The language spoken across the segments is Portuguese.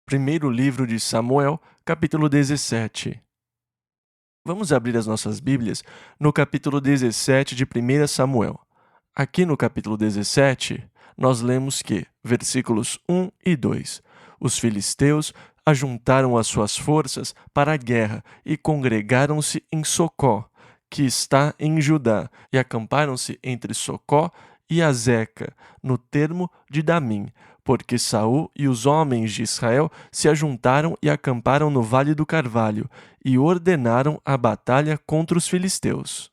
Primeiro livro de Samuel, capítulo 17. Vamos abrir as nossas Bíblias no capítulo 17 de 1 Samuel. Aqui no capítulo 17, nós lemos que, versículos 1 e 2, os filisteus ajuntaram as suas forças para a guerra e congregaram-se em Socó, que está em Judá, e acamparam-se entre Socó e Azeca, no termo de Damim, porque Saul e os homens de Israel se ajuntaram e acamparam no Vale do Carvalho, e ordenaram a batalha contra os filisteus.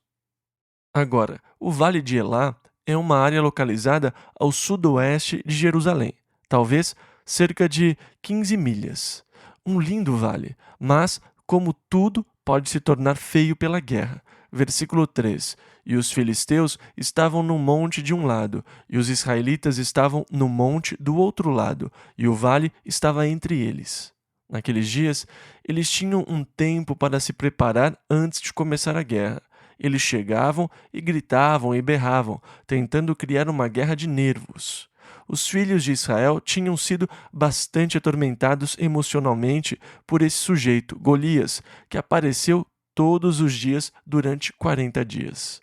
Agora, o Vale de Elá é uma área localizada ao sudoeste de Jerusalém, talvez cerca de 15 milhas. Um lindo vale, mas, como tudo, pode se tornar feio pela guerra. Versículo 3. E os filisteus estavam no monte de um lado, e os israelitas estavam no monte do outro lado, e o vale estava entre eles. Naqueles dias, eles tinham um tempo para se preparar antes de começar a guerra. Eles chegavam e gritavam e berravam, tentando criar uma guerra de nervos. Os filhos de Israel tinham sido bastante atormentados emocionalmente por esse sujeito, Golias, que apareceu todos os dias durante 40 dias.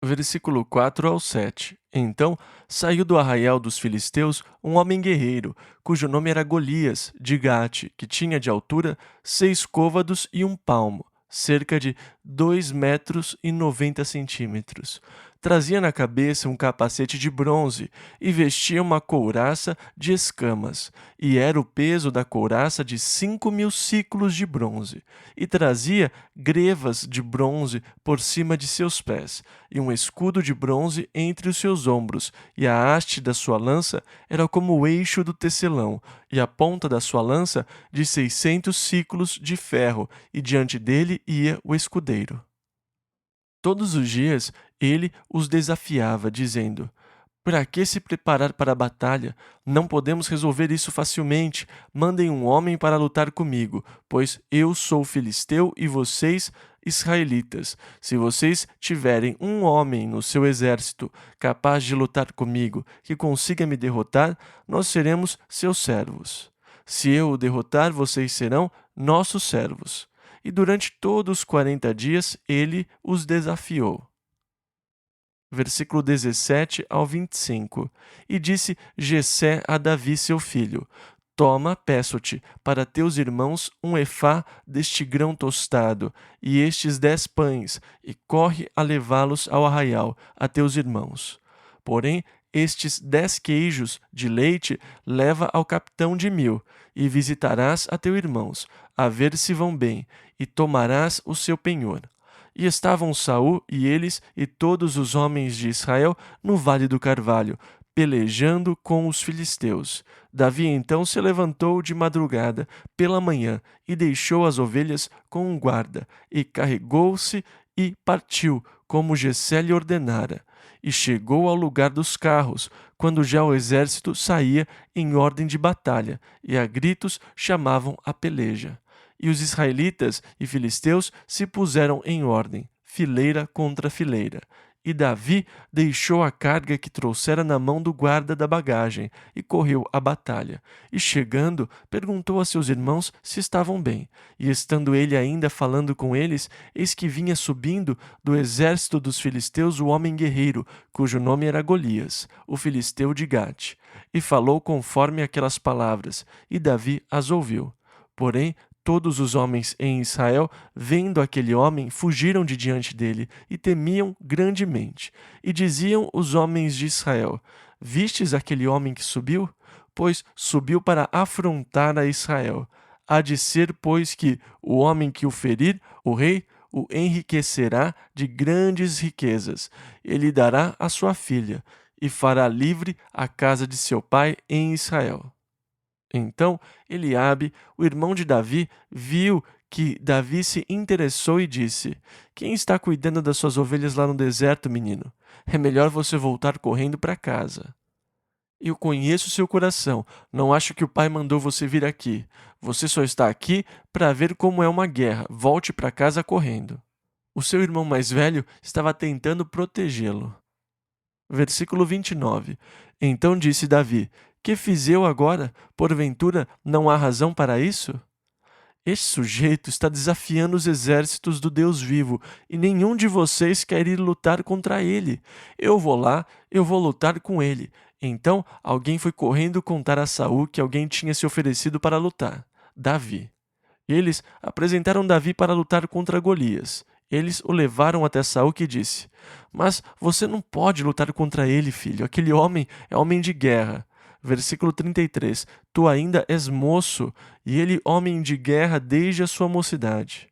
Versículo 4 ao 7. Então saiu do arraial dos filisteus um homem guerreiro, cujo nome era Golias, de Gate, que tinha de altura 6 côvados e 1 palmo, cerca de 2,90 m. Trazia na cabeça um capacete de bronze e vestia uma couraça de escamas, e era o peso da couraça de 5.000 siclos de bronze, e trazia grevas de bronze por cima de seus pés, e um escudo de bronze entre os seus ombros, e a haste da sua lança era como o eixo do tecelão, e a ponta da sua lança de 600 siclos de ferro, e diante dele ia o escudeiro. Todos os dias ele os desafiava, dizendo: Para que se preparar para a batalha? Não podemos resolver isso facilmente. Mandem um homem para lutar comigo, pois eu sou filisteu e vocês israelitas. Se vocês tiverem um homem no seu exército capaz de lutar comigo, que consiga me derrotar, nós seremos seus servos. Se eu o derrotar, vocês serão nossos servos. E durante todos os 40 dias ele os desafiou. Versículo 17 ao 25. E disse Jessé a Davi seu filho: Toma, peço-te, para teus irmãos um efá deste grão tostado, e estes 10 pães, e corre a levá-los ao arraial, a teus irmãos. Porém, estes 10 queijos de leite leva ao capitão de 1000, e visitarás a teus irmãos, a ver se vão bem, e tomarás o seu penhor. E estavam Saul e eles e todos os homens de Israel no Vale do Carvalho, pelejando com os filisteus. Davi então se levantou de madrugada, pela manhã, e deixou as ovelhas com um guarda, e carregou-se e partiu, como Jessé lhe ordenara. E chegou ao lugar dos carros, quando já o exército saía em ordem de batalha, e a gritos chamavam a peleja. E os israelitas e filisteus se puseram em ordem, fileira contra fileira. E Davi deixou a carga que trouxera na mão do guarda da bagagem e correu à batalha. E chegando, perguntou a seus irmãos se estavam bem. E estando ele ainda falando com eles, eis que vinha subindo do exército dos filisteus o homem guerreiro, cujo nome era Golias, o filisteu de Gate. E falou conforme aquelas palavras, e Davi as ouviu. Porém, todos os homens em Israel, vendo aquele homem, fugiram de diante dele e temiam grandemente. E diziam os homens de Israel: Vistes aquele homem que subiu? Pois subiu para afrontar a Israel. Há de ser, pois, que o homem que o ferir, o rei, o enriquecerá de grandes riquezas. Ele dará a sua filha, e fará livre a casa de seu pai em Israel. Então Eliabe, o irmão de Davi, viu que Davi se interessou e disse: Quem está cuidando das suas ovelhas lá no deserto, menino? É melhor você voltar correndo para casa. Eu conheço seu coração. Não acho que o pai mandou você vir aqui. Você só está aqui para ver como é uma guerra. Volte para casa correndo. O seu irmão mais velho estava tentando protegê-lo. Versículo 29. Então disse Davi: Que fiz eu agora? Porventura não há razão para isso? Este sujeito está desafiando os exércitos do Deus vivo, e nenhum de vocês quer ir lutar contra ele. Eu vou lá, eu vou lutar com ele. Então alguém foi correndo contar a Saul que alguém tinha se oferecido para lutar. Davi. Eles apresentaram Davi para lutar contra Golias. Eles o levaram até Saul, que disse: Mas você não pode lutar contra ele, filho. Aquele homem é homem de guerra. Versículo 33. Tu ainda és moço, e ele homem de guerra desde a sua mocidade.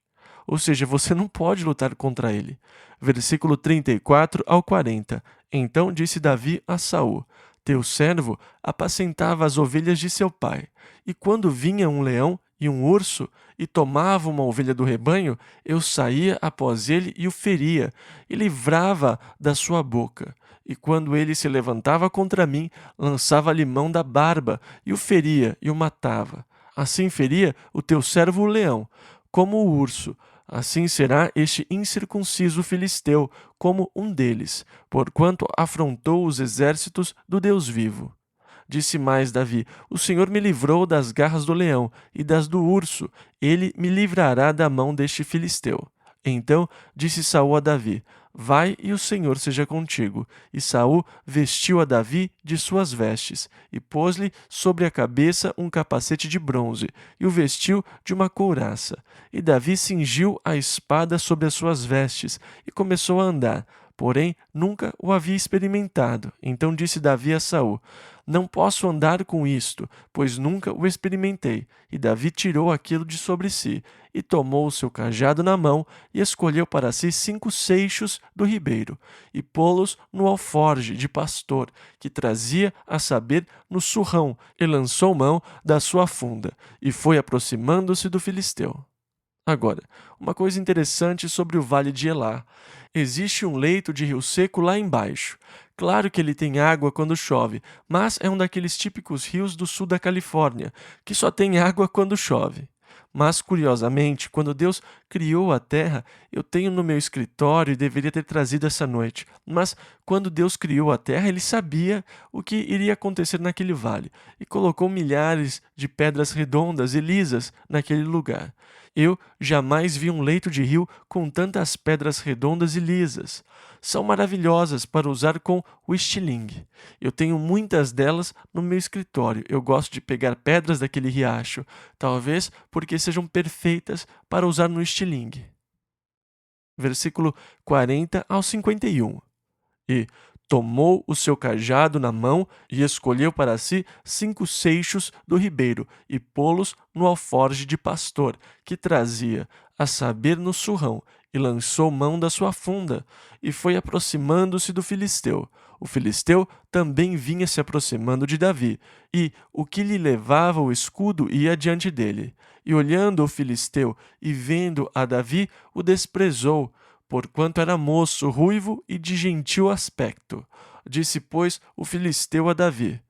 Ou seja, você não pode lutar contra ele. Versículo 34 ao 40. Então disse Davi a Saul: Teu servo apacentava as ovelhas de seu pai, e quando vinha um leão e um urso, e tomava uma ovelha do rebanho, eu saía após ele e o feria, e livrava da sua boca. E quando ele se levantava contra mim, lançava-lhe mão da barba, e o feria e o matava. Assim feria o teu servo o leão, como o urso. Assim será este incircunciso filisteu, como um deles, porquanto afrontou os exércitos do Deus vivo. Disse mais Davi: O Senhor me livrou das garras do leão e das do urso, ele me livrará da mão deste filisteu. Então disse Saul a Davi: Vai e o Senhor seja contigo. E Saul vestiu a Davi de suas vestes, e pôs-lhe sobre a cabeça um capacete de bronze, e o vestiu de uma couraça. E Davi cingiu a espada sobre as suas vestes, e começou a andar. Porém, nunca o havia experimentado. Então disse Davi a Saul: Não posso andar com isto, pois nunca o experimentei. E Davi tirou aquilo de sobre si, e tomou o seu cajado na mão, e escolheu para si 5 seixos do ribeiro, e pô-los no alforje de pastor, que trazia, a saber, no surrão, e lançou mão da sua funda, e foi aproximando-se do filisteu. Agora, uma coisa interessante sobre o Vale de Elá. Existe um leito de rio seco lá embaixo. Claro que ele tem água quando chove, mas é um daqueles típicos rios do sul da Califórnia, que só tem água quando chove. Mas, curiosamente, quando Deus criou a terra, eu tenho no meu escritório e deveria ter trazido essa noite. Mas, quando Deus criou a terra, ele sabia o que iria acontecer naquele vale e colocou milhares de pedras redondas e lisas naquele lugar. Eu jamais vi um leito de rio com tantas pedras redondas e lisas. São maravilhosas para usar com o estilingue. Eu tenho muitas delas no meu escritório. Eu gosto de pegar pedras daquele riacho, talvez porque sejam perfeitas para usar no estilingue. Versículo 40 ao 51. E tomou o seu cajado na mão e escolheu para si 5 seixos do ribeiro e pô-los no alforje de pastor, que trazia, a saber, no surrão, e lançou mão da sua funda, e foi aproximando-se do filisteu. O filisteu também vinha se aproximando de Davi, e o que lhe levava o escudo ia diante dele. E olhando o filisteu e vendo a Davi, o desprezou, porquanto era moço, ruivo e de gentil aspecto. Disse, pois, o filisteu a Davi: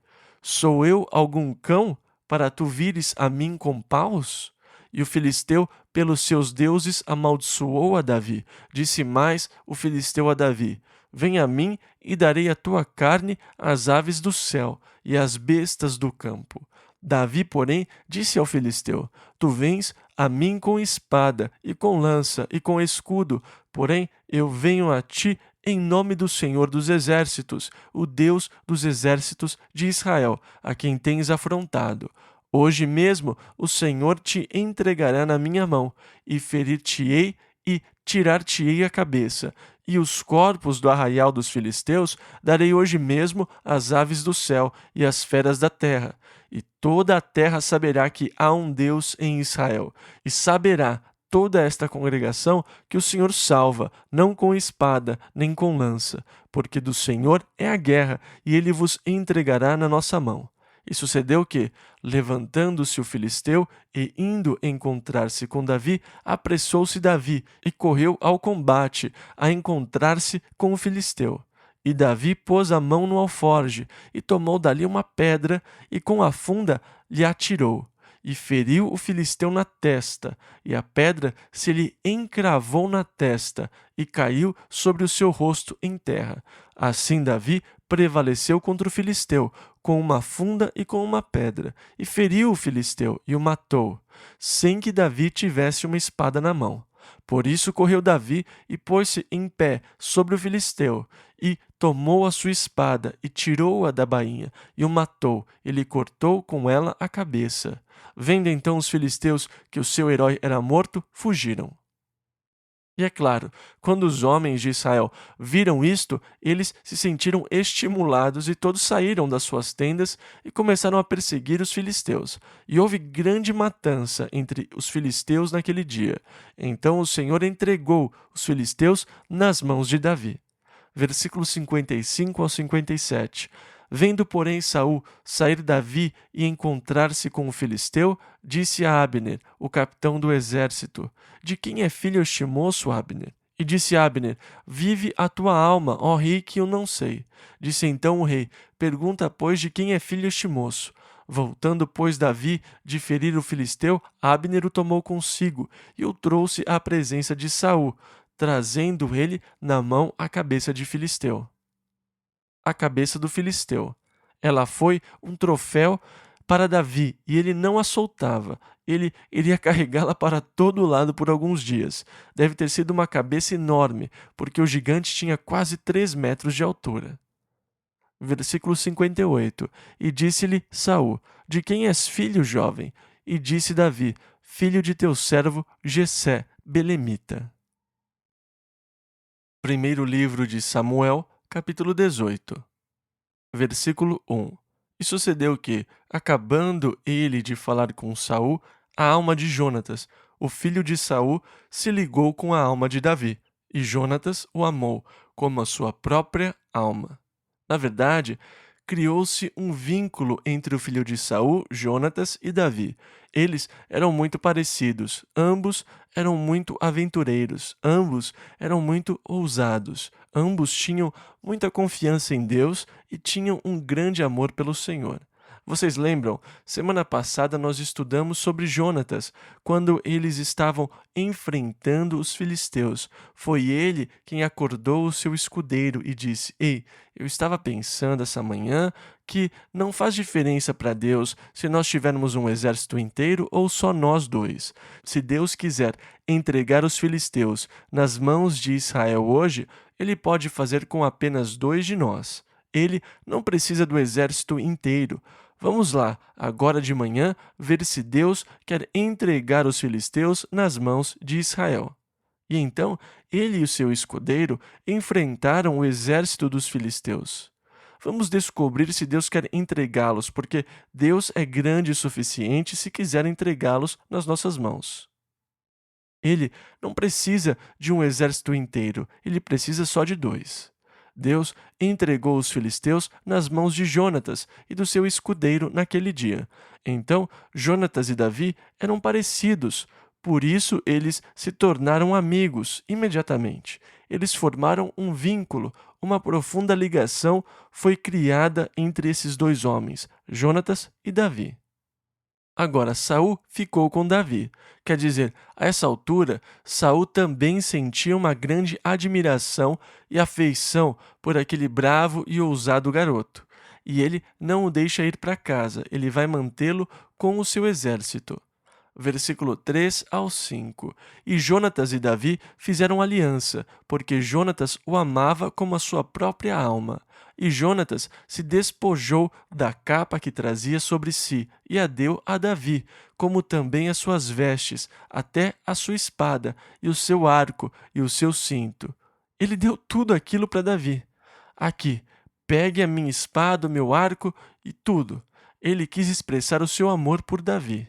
Sou eu algum cão, para tu vires a mim com paus? E o filisteu, pelos seus deuses, amaldiçoou a Davi. Disse mais o filisteu a Davi: Vem a mim e darei a tua carne às aves do céu e às bestas do campo. Davi, porém, disse ao filisteu: Tu vens a mim com espada, e com lança, e com escudo, porém eu venho a ti em nome do Senhor dos Exércitos, o Deus dos exércitos de Israel, a quem tens afrontado. Hoje mesmo o Senhor te entregará na minha mão, e ferir-te-ei e tirar-te-ei a cabeça, e os corpos do arraial dos filisteus darei hoje mesmo às aves do céu e às feras da terra. E toda a terra saberá que há um Deus em Israel, e saberá toda esta congregação que o Senhor salva, não com espada, nem com lança, porque do Senhor é a guerra, e ele vos entregará na nossa mão. E sucedeu que, levantando-se o filisteu e indo encontrar-se com Davi, apressou-se Davi e correu ao combate a encontrar-se com o filisteu. E Davi pôs a mão no alforje e tomou dali uma pedra e com a funda lhe atirou. E feriu o filisteu na testa, e a pedra se lhe encravou na testa e caiu sobre o seu rosto em terra. Assim Davi prevaleceu contra o filisteu, com uma funda e com uma pedra, e feriu o filisteu e o matou, sem que Davi tivesse uma espada na mão. Por isso correu Davi e pôs-se em pé sobre o filisteu, e tomou a sua espada e tirou-a da bainha, e o matou, e lhe cortou com ela a cabeça. Vendo então os filisteus que o seu herói era morto, fugiram. E é claro, quando os homens de Israel viram isto, eles se sentiram estimulados e todos saíram das suas tendas e começaram a perseguir os filisteus. E houve grande matança entre os filisteus naquele dia. Então o Senhor entregou os filisteus nas mãos de Davi. Versículos 55 ao 57. Vendo, porém, Saul sair Davi e encontrar-se com o filisteu, disse a Abner, o capitão do exército: De quem é filho este moço, Abner? E disse Abner: Vive a tua alma, ó rei, que eu não sei. Disse então o rei: Pergunta, pois, de quem é filho este moço? Voltando, pois, Davi de ferir o filisteu, Abner o tomou consigo e o trouxe à presença de Saul, trazendo ele na mão a cabeça de filisteu. A cabeça do filisteu. Ela foi um troféu para Davi e ele não a soltava. Ele iria carregá-la para todo lado por alguns dias. Deve ter sido uma cabeça enorme, porque o gigante tinha quase 3 metros de altura. Versículo 58. E disse-lhe Saul: De quem és filho, jovem? E disse Davi: Filho de teu servo Jessé, belemita. Primeiro livro de Samuel, capítulo 18. Versículo 1. E sucedeu que, acabando ele de falar com Saul, a alma de Jonatas, o filho de Saul, se ligou com a alma de Davi, e Jonatas o amou como a sua própria alma. Na verdade, criou-se um vínculo entre o filho de Saul, Jonatas, e Davi. Eles eram muito parecidos, ambos eram muito aventureiros, ambos eram muito ousados, ambos tinham muita confiança em Deus e tinham um grande amor pelo Senhor. Vocês lembram? Semana passada nós estudamos sobre Jonatas, quando eles estavam enfrentando os filisteus. Foi ele quem acordou o seu escudeiro e disse: Ei, eu estava pensando essa manhã que não faz diferença para Deus se nós tivermos um exército inteiro ou só nós dois. Se Deus quiser entregar os filisteus nas mãos de Israel hoje, ele pode fazer com apenas 2 de nós. Ele não precisa do exército inteiro. Vamos lá, agora de manhã, ver se Deus quer entregar os filisteus nas mãos de Israel. E então ele e o seu escudeiro enfrentaram o exército dos filisteus. Vamos descobrir se Deus quer entregá-los, porque Deus é grande o suficiente se quiser entregá-los nas nossas mãos. Ele não precisa de um exército inteiro, ele precisa só de 2. Deus entregou os filisteus nas mãos de Jonatas e do seu escudeiro naquele dia. Então, Jonatas e Davi eram parecidos, por isso eles se tornaram amigos imediatamente. Eles formaram um vínculo, uma profunda ligação foi criada entre esses 2 homens, Jonatas e Davi. Agora Saul ficou com Davi. Quer dizer, a essa altura, Saul também sentia uma grande admiração e afeição por aquele bravo e ousado garoto. E ele não o deixa ir para casa, ele vai mantê-lo com o seu exército. Versículo 3 ao 5. E Jonatas e Davi fizeram aliança, porque Jonatas o amava como a sua própria alma. E Jonatas se despojou da capa que trazia sobre si e a deu a Davi, como também as suas vestes, até a sua espada, e o seu arco, e o seu cinto. Ele deu tudo aquilo para Davi. Aqui, pegue a minha espada, o meu arco e tudo. Ele quis expressar o seu amor por Davi.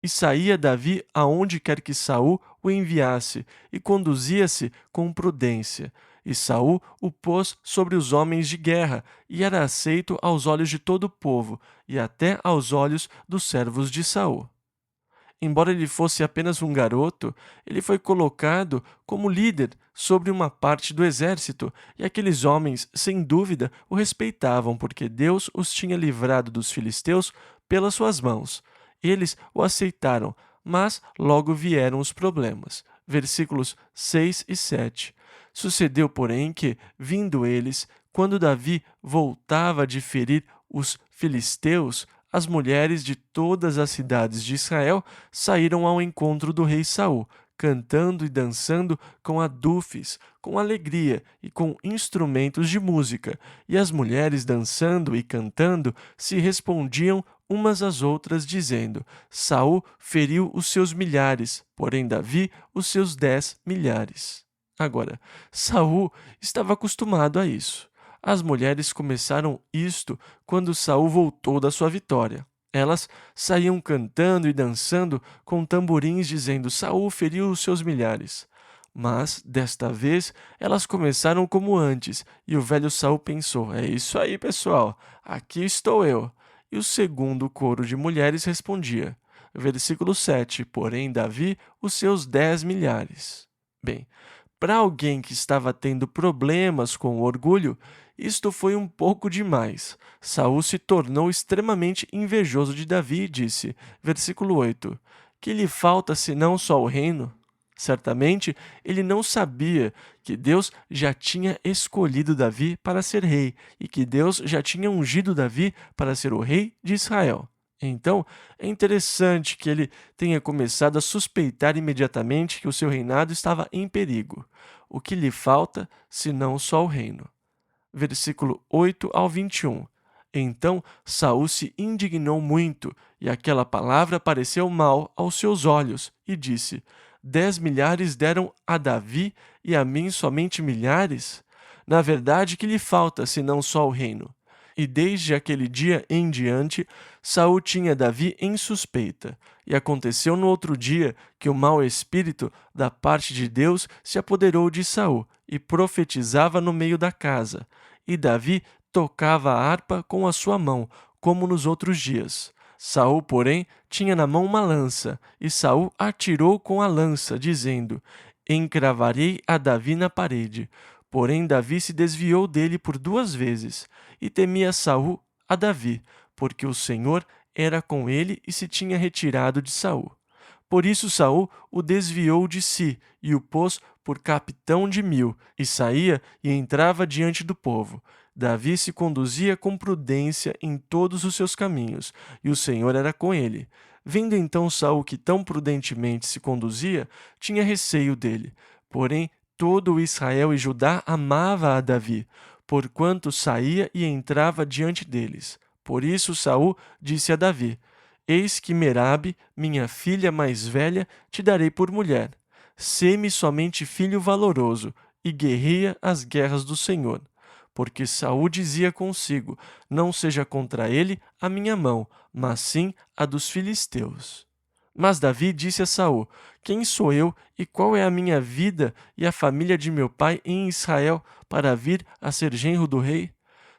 E saía Davi aonde quer que Saul o enviasse, e conduzia-se com prudência. E Saul o pôs sobre os homens de guerra, e era aceito aos olhos de todo o povo, e até aos olhos dos servos de Saul. Embora ele fosse apenas um garoto, ele foi colocado como líder sobre uma parte do exército, e aqueles homens, sem dúvida, o respeitavam, porque Deus os tinha livrado dos filisteus pelas suas mãos. Eles o aceitaram, mas logo vieram os problemas. Versículos 6 e 7. Sucedeu, porém, que, vindo eles, quando Davi voltava de ferir os filisteus, as mulheres de todas as cidades de Israel saíram ao encontro do rei Saul, cantando e dançando com adufes, com alegria e com instrumentos de música, e as mulheres dançando e cantando se respondiam umas às outras, dizendo: Saul feriu os seus milhares, porém Davi os seus 10 milhares. Agora, Saul estava acostumado a isso. As mulheres começaram isto quando Saul voltou da sua vitória. Elas saíam cantando e dançando com tamborins, dizendo: Saul feriu os seus milhares. Mas, desta vez, elas começaram como antes, e o velho Saul pensou: é isso aí, pessoal, aqui estou eu. E o segundo coro de mulheres respondia. Versículo 7: Porém, Davi, os seus 10 milhares. Bem, para alguém que estava tendo problemas com o orgulho, isto foi um pouco demais. Saul se tornou extremamente invejoso de Davi e disse, versículo 8: Que lhe falta senão só o reino? Certamente ele não sabia que Deus já tinha escolhido Davi para ser rei e que Deus já tinha ungido Davi para ser o rei de Israel. Então, é interessante que ele tenha começado a suspeitar imediatamente que o seu reinado estava em perigo. O que lhe falta, senão só o reino? Versículo 8 ao 21. Então Saul se indignou muito, e aquela palavra pareceu mal aos seus olhos, e disse: 10 milhares deram a Davi, e a mim somente milhares? Na verdade, que lhe falta, senão só o reino? E desde aquele dia em diante, Saul tinha Davi em suspeita. E aconteceu no outro dia que o mau espírito da parte de Deus se apoderou de Saul e profetizava no meio da casa. E Davi tocava a harpa com a sua mão, como nos outros dias. Saul, porém, tinha na mão uma lança, e Saul atirou com a lança, dizendo: Encravarei a Davi na parede. Porém, Davi se desviou dele por 2 vezes, e temia Saul a Davi, porque o Senhor era com ele e se tinha retirado de Saul. Por isso Saul o desviou de si e o pôs por capitão de 1000, e saía e entrava diante do povo. Davi se conduzia com prudência em todos os seus caminhos, e o Senhor era com ele. Vendo então Saul que tão prudentemente se conduzia, tinha receio dele. Porém, todo o Israel e Judá amava a Davi, porquanto saía e entrava diante deles. Por isso Saul disse a Davi: Eis que Merabe, minha filha mais velha, te darei por mulher. Sê-me somente filho valoroso, e guerreia as guerras do Senhor. Porque Saul dizia consigo: Não seja contra ele a minha mão, mas sim a dos filisteus. Mas Davi disse a Saul: Quem sou eu e qual é a minha vida e a família de meu pai em Israel para vir a ser genro do rei?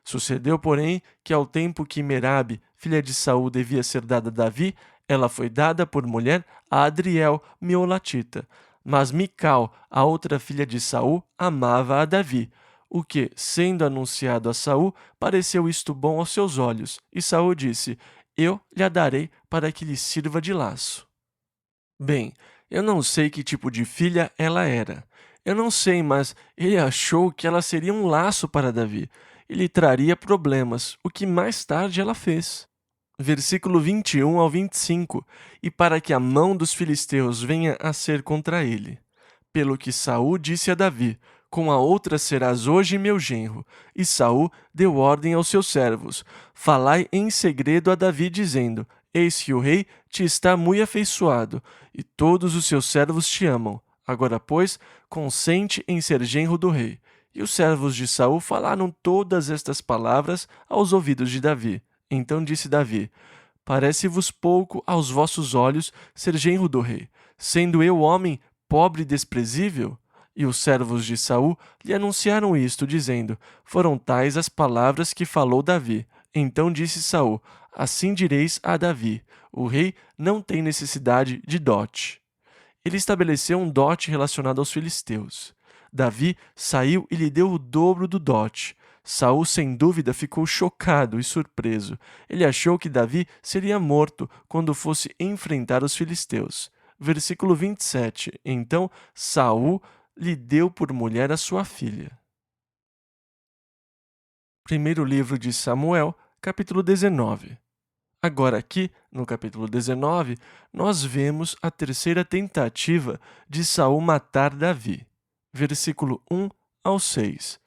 Sucedeu, porém, que ao tempo que Merabe, filha de Saul, devia ser dada a Davi, ela foi dada por mulher a Adriel, meolatita. Mas Mical, a outra filha de Saul, amava a Davi, o que, sendo anunciado a Saul, pareceu isto bom aos seus olhos, e Saul disse: Eu lhe a darei para que lhe sirva de laço. Bem, eu não sei que tipo de filha ela era. Eu não sei, mas ele achou que ela seria um laço para Davi. Ele traria problemas, o que mais tarde ela fez. Versículo 21 ao 25. E para que a mão dos filisteus venha a ser contra ele. Pelo que Saul disse a Davi: Com a outra serás hoje meu genro. E Saul deu ordem aos seus servos: Falai em segredo a Davi, dizendo: Eis que o rei te está muito afeiçoado, e todos os seus servos te amam. Agora, pois, consente em ser genro do rei. E os servos de Saul falaram todas estas palavras aos ouvidos de Davi. Então disse Davi: Parece-vos pouco aos vossos olhos ser genro do rei, sendo eu homem pobre e desprezível? E os servos de Saul lhe anunciaram isto, dizendo: Foram tais as palavras que falou Davi. Então disse Saul: Assim direis a Davi: O rei não tem necessidade de dote. Ele estabeleceu um dote relacionado aos filisteus. Davi saiu e lhe deu o dobro do dote. Saul, sem dúvida, ficou chocado e surpreso. Ele achou que Davi seria morto quando fosse enfrentar os filisteus. Versículo 27. Então Saul lhe deu por mulher a sua filha. Primeiro livro de Samuel, capítulo 19. Agora aqui, no capítulo 19, nós vemos a terceira tentativa de Saul matar Davi. Versículo 1 ao 6.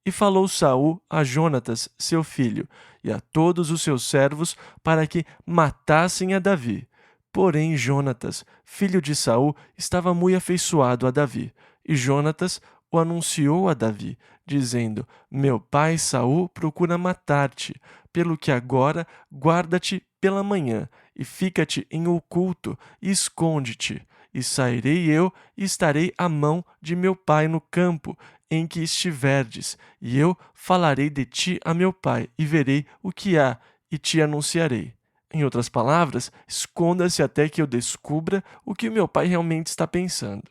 E falou Saul a Jonatas, seu filho, e a todos os seus servos, para que matassem a Davi. Porém, Jonatas, filho de Saul, estava muito afeiçoado a Davi. E Jonatas o anunciou a Davi, dizendo: Meu pai Saul procura matar-te, pelo que agora guarda-te pela manhã, e fica-te em oculto, e esconde-te. E sairei eu, e estarei à mão de meu pai no campo em que estiverdes, e eu falarei de ti a meu pai, e verei o que há, e te anunciarei. Em outras palavras, esconda-se até que eu descubra o que meu pai realmente está pensando.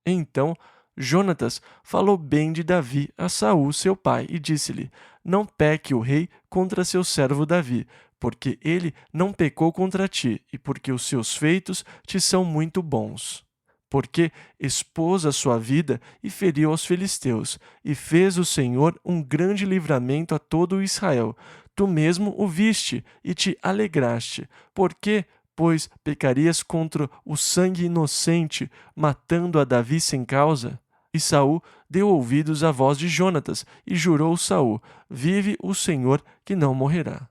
Então, Jonatas falou bem de Davi a Saul, seu pai, e disse-lhe: Não peque o rei contra seu servo Davi, porque ele não pecou contra ti, e porque os seus feitos te são muito bons. Porque expôs a sua vida e feriu aos filisteus, e fez o Senhor um grande livramento a todo Israel. Tu mesmo o viste e te alegraste. Porque, pois, pecarias contra o sangue inocente, matando a Davi sem causa? E Saul deu ouvidos à voz de Jonatas, e jurou Saul: Vive o Senhor que não morrerá.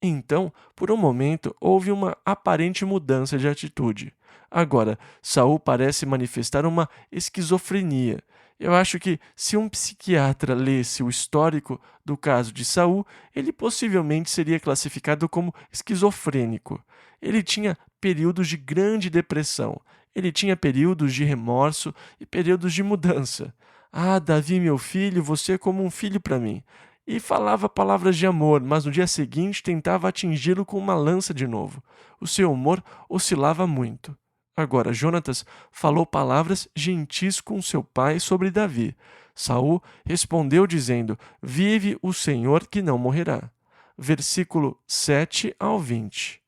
Então, por um momento, houve uma aparente mudança de atitude. Agora, Saul parece manifestar uma esquizofrenia. Eu acho que, se um psiquiatra lesse o histórico do caso de Saul, ele possivelmente seria classificado como esquizofrênico. Ele tinha períodos de grande depressão. Ele tinha períodos de remorso e períodos de mudança. Ah, Davi, meu filho, você é como um filho para mim. E falava palavras de amor, mas no dia seguinte tentava atingi-lo com uma lança de novo. O seu humor oscilava muito. Agora, Jonatas falou palavras gentis com seu pai sobre Davi. Saul respondeu dizendo: Vive o Senhor que não morrerá. Versículo 7 ao 20.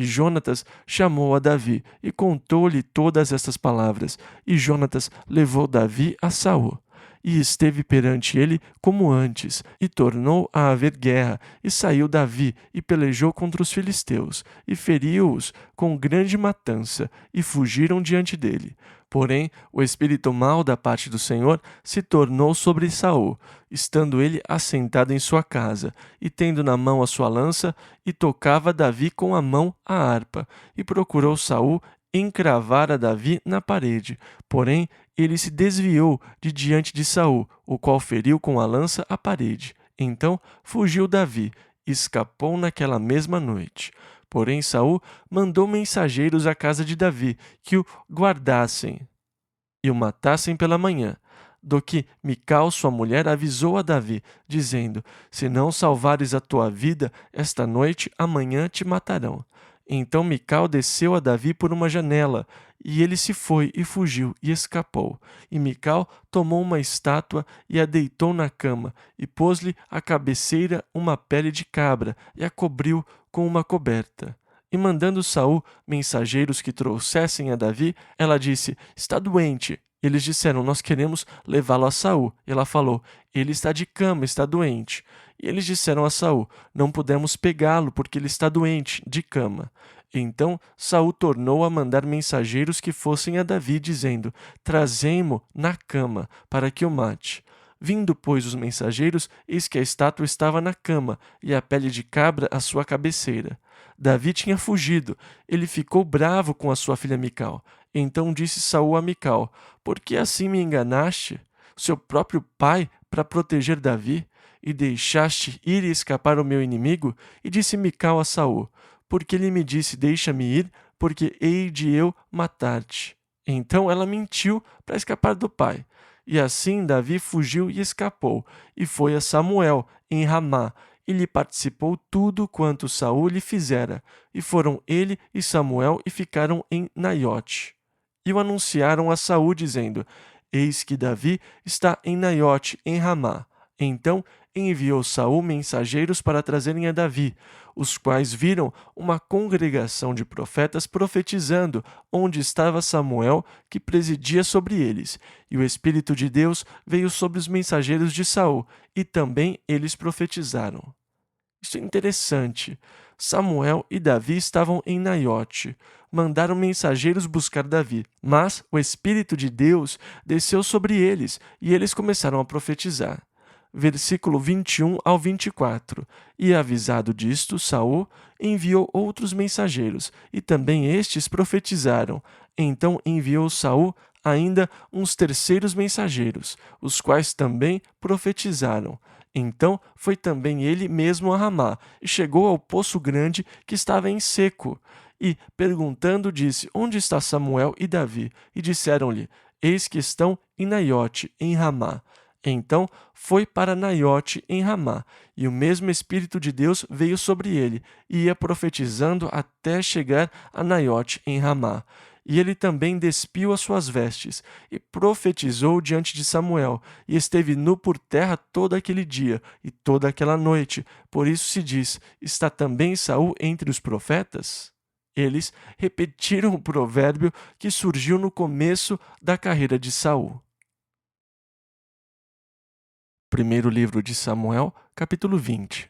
E Jonatas chamou a Davi e contou-lhe todas estas palavras. E Jonatas levou Davi a Saul. E esteve perante ele como antes, e tornou a haver guerra, e saiu Davi, e pelejou contra os filisteus, e feriu-os com grande matança, e fugiram diante dele. Porém, o espírito mau da parte do Senhor se tornou sobre Saul, estando ele assentado em sua casa, e tendo na mão a sua lança, e tocava Davi com a mão a harpa, e procurou Saul encravar a Davi na parede. Porém, ele se desviou de diante de Saul, o qual feriu com a lança a parede. Então fugiu Davi, e escapou naquela mesma noite. Porém, Saul mandou mensageiros à casa de Davi, que o guardassem e o matassem pela manhã. Do que Mical, sua mulher, avisou a Davi, dizendo: Se não salvares a tua vida esta noite, amanhã te matarão. Então Mical desceu a Davi por uma janela, e ele se foi e fugiu e escapou. E Mical tomou uma estátua e a deitou na cama, e pôs-lhe à cabeceira uma pele de cabra, e a cobriu com uma coberta. E mandando Saul mensageiros que trouxessem a Davi, ela disse: Está doente. Eles disseram: Nós queremos levá-lo a Saul. Ela falou: Ele está de cama, está doente. E eles disseram a Saul: Não podemos pegá-lo, porque ele está doente, de cama. Então Saul tornou a mandar mensageiros que fossem a Davi, dizendo: Trazei-mo na cama, para que o mate. Vindo, pois, os mensageiros, eis que a estátua estava na cama, e a pele de cabra à sua cabeceira. Davi tinha fugido. Ele ficou bravo com a sua filha Mical. Então disse Saul a Mical: Por que assim me enganaste? Seu próprio pai, para proteger Davi? E deixaste ir e escapar o meu inimigo? E disse Mical a Saul: Porque ele me disse: Deixa-me ir, porque hei de eu matar-te. Então ela mentiu para escapar do pai. E assim Davi fugiu e escapou, e foi a Samuel, em Ramá, e lhe participou tudo quanto Saul lhe fizera. E foram ele e Samuel e ficaram em Naiote. E o anunciaram a Saul, dizendo: Eis que Davi está em Naiote, em Ramá. Então enviou Saul mensageiros para trazerem a Davi, os quais viram uma congregação de profetas profetizando, onde estava Samuel, que presidia sobre eles. E o Espírito de Deus veio sobre os mensageiros de Saul, e também eles profetizaram. Isso é interessante. Samuel e Davi estavam em Naiote. Mandaram mensageiros buscar Davi, mas o Espírito de Deus desceu sobre eles e eles começaram a profetizar. Versículo 21 ao 24. E avisado disto, Saul enviou outros mensageiros, e também estes profetizaram. Então enviou Saul ainda uns terceiros mensageiros, os quais também profetizaram. Então foi também ele mesmo a Ramá, e chegou ao poço grande que estava em seco. E, perguntando, disse: Onde está Samuel e Davi? E disseram-lhe: Eis que estão em Naiote, em Ramá. Então foi para Naiote, em Ramá, e o mesmo Espírito de Deus veio sobre ele, e ia profetizando até chegar a Naiote, em Ramá. E ele também despiu as suas vestes, e profetizou diante de Samuel, e esteve nu por terra todo aquele dia, e toda aquela noite. Por isso se diz: Está também Saul entre os profetas? Eles repetiram o provérbio que surgiu no começo da carreira de Saul. Primeiro livro de Samuel, capítulo 20.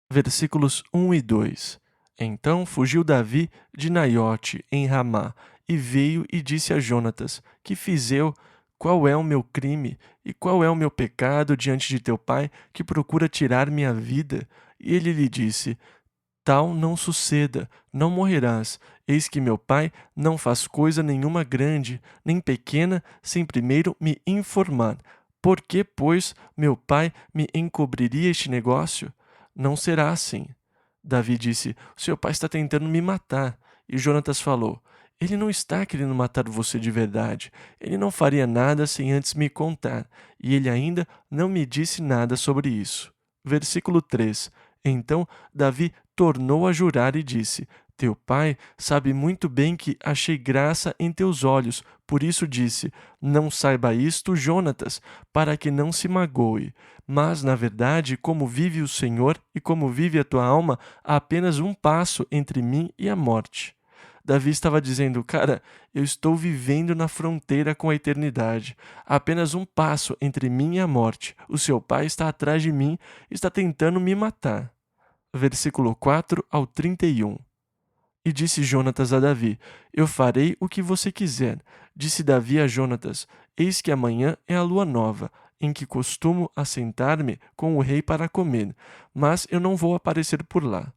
Versículos 1 e 2. Então fugiu Davi de Naiote, em Ramá, e veio e disse a Jonatas: Que fiz eu? Qual é o meu crime? E qual é o meu pecado diante de teu pai, que procura tirar minha vida? E ele lhe disse: Tal não suceda, não morrerás. Eis que meu pai não faz coisa nenhuma grande, nem pequena, sem primeiro me informar. Por que, pois, meu pai me encobriria este negócio? Não será assim. Davi disse: O seu pai está tentando me matar. E Jonatas falou: Ele não está querendo matar você de verdade. Ele não faria nada sem antes me contar. E ele ainda não me disse nada sobre isso. Versículo 3. Então Davi tornou a jurar e disse: Teu pai sabe muito bem que achei graça em teus olhos, por isso disse: Não saiba isto, Jonatas, para que não se magoe. Mas, na verdade, como vive o Senhor e como vive a tua alma, há apenas um passo entre mim e a morte. Davi estava dizendo: Cara, eu estou vivendo na fronteira com a eternidade. Há apenas um passo entre mim e a morte. O seu pai está atrás de mim e está tentando me matar. Versículo 4 ao 31. E disse Jonatas a Davi: Eu farei o que você quiser. Disse Davi a Jonatas: Eis que amanhã é a lua nova, em que costumo assentar-me com o rei para comer, mas eu não vou aparecer por lá.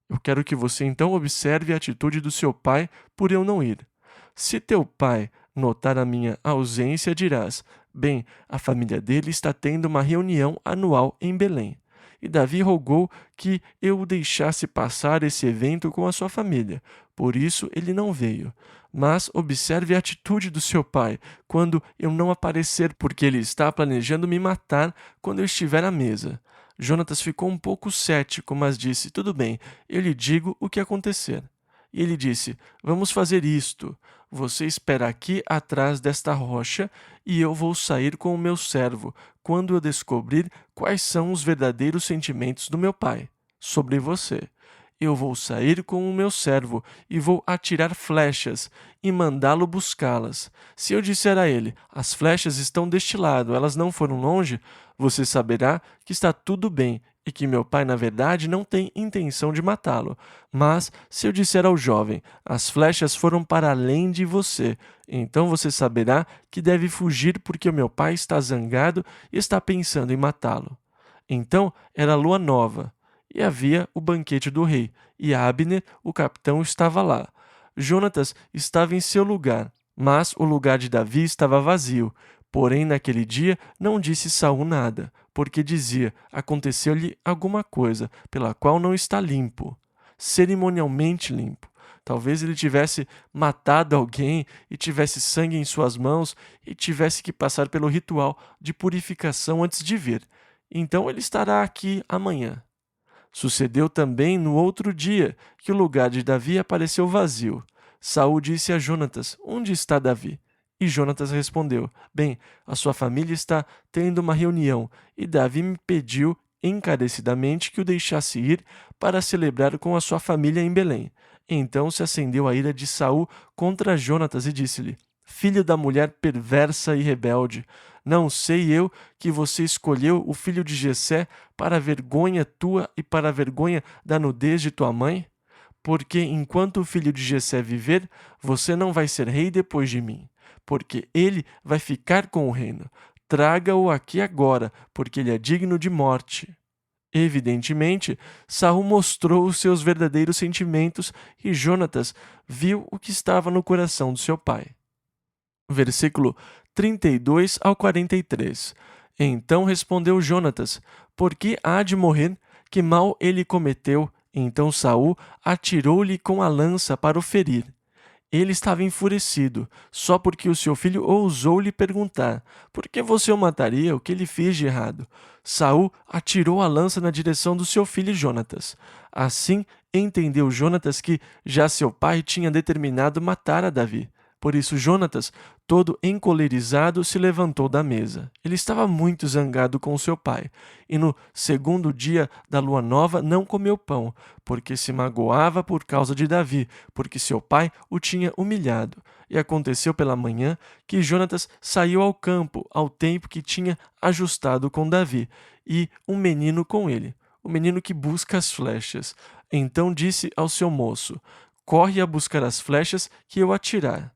Eu quero que você então observe a atitude do seu pai por eu não ir. Se teu pai notar a minha ausência, dirás: Bem, a família dele está tendo uma reunião anual em Belém. E Davi rogou que eu o deixasse passar esse evento com a sua família. Por isso ele não veio. Mas observe a atitude do seu pai quando eu não aparecer, porque ele está planejando me matar quando eu estiver à mesa. Jonatas ficou um pouco cético, mas disse: Tudo bem, eu lhe digo o que acontecer. E ele disse: Vamos fazer isto. Você espera aqui atrás desta rocha, e eu vou sair com o meu servo, quando eu descobrir quais são os verdadeiros sentimentos do meu pai sobre você. Eu vou sair com o meu servo e vou atirar flechas e mandá-lo buscá-las. Se eu disser a ele: As flechas estão deste lado, elas não foram longe, você saberá que está tudo bem e que meu pai, na verdade, não tem intenção de matá-lo. Mas, se eu disser ao jovem: As flechas foram para além de você, então você saberá que deve fugir porque o meu pai está zangado e está pensando em matá-lo. Então era lua nova, e havia o banquete do rei, e Abner, o capitão, estava lá. Jonatas estava em seu lugar, mas o lugar de Davi estava vazio. Porém, naquele dia não disse Saul nada, porque dizia: aconteceu-lhe alguma coisa pela qual não está limpo, cerimonialmente limpo. Talvez ele tivesse matado alguém e tivesse sangue em suas mãos e tivesse que passar pelo ritual de purificação antes de vir. Então ele estará aqui amanhã. Sucedeu também no outro dia que o lugar de Davi apareceu vazio. Saul disse a Jonatas: Onde está Davi? E Jonatas respondeu: Bem, a sua família está tendo uma reunião, e Davi me pediu encarecidamente que o deixasse ir para celebrar com a sua família em Belém. Então se acendeu a ira de Saul contra Jonatas e disse-lhe: filho da mulher perversa e rebelde. Não sei eu que você escolheu o filho de Jessé para a vergonha tua e para a vergonha da nudez de tua mãe? Porque enquanto o filho de Jessé viver, você não vai ser rei depois de mim, porque ele vai ficar com o reino. Traga-o aqui agora, porque ele é digno de morte. Evidentemente, Saul mostrou os seus verdadeiros sentimentos e Jonatas viu o que estava no coração do seu pai. Versículo 32 ao 43. Então respondeu Jonatas: Por que há de morrer? Que mal ele cometeu? Então Saul atirou-lhe com a lança para o ferir. Ele estava enfurecido, só porque o seu filho ousou lhe perguntar: Por que você o mataria? O que ele fez de errado? Saul atirou a lança na direção do seu filho Jonatas. Assim entendeu Jonatas que já seu pai tinha determinado matar a Davi. Por isso Jonatas, todo encolerizado, se levantou da mesa. Ele estava muito zangado com seu pai, e no segundo dia da lua nova não comeu pão, porque se magoava por causa de Davi, porque seu pai o tinha humilhado. E aconteceu pela manhã que Jonatas saiu ao campo ao tempo que tinha ajustado com Davi, e um menino com ele, o menino que busca as flechas. Então disse ao seu moço: Corre a buscar as flechas que eu atirar.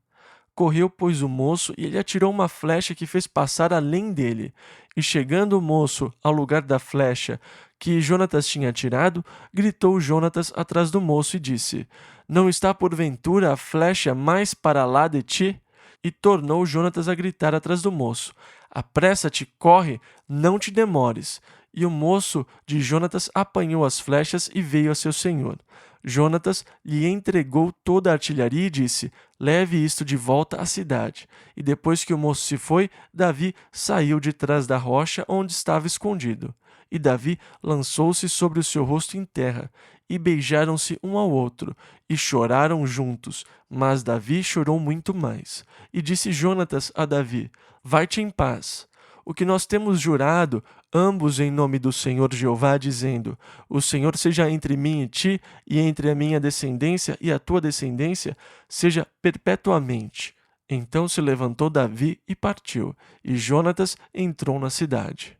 Correu, pois, o moço, e ele atirou uma flecha que fez passar além dele. E chegando o moço ao lugar da flecha que Jonatas tinha atirado, gritou Jonatas atrás do moço e disse: Não está porventura a flecha mais para lá de ti? E tornou Jonatas a gritar atrás do moço: Apressa-te, corre, não te demores. E o moço de Jonatas apanhou as flechas e veio a seu senhor. Jonatas lhe entregou toda a artilharia e disse: Leve isto de volta à cidade. E depois que o moço se foi, Davi saiu de trás da rocha onde estava escondido. E Davi lançou-se sobre o seu rosto em terra, e beijaram-se um ao outro, e choraram juntos. Mas Davi chorou muito mais. E disse Jonatas a Davi: Vai-te em paz. O que nós temos jurado, ambos em nome do Senhor Jeová, dizendo: O Senhor seja entre mim e ti, e entre a minha descendência e a tua descendência, seja perpetuamente. Então se levantou Davi e partiu, e Jonatas entrou na cidade.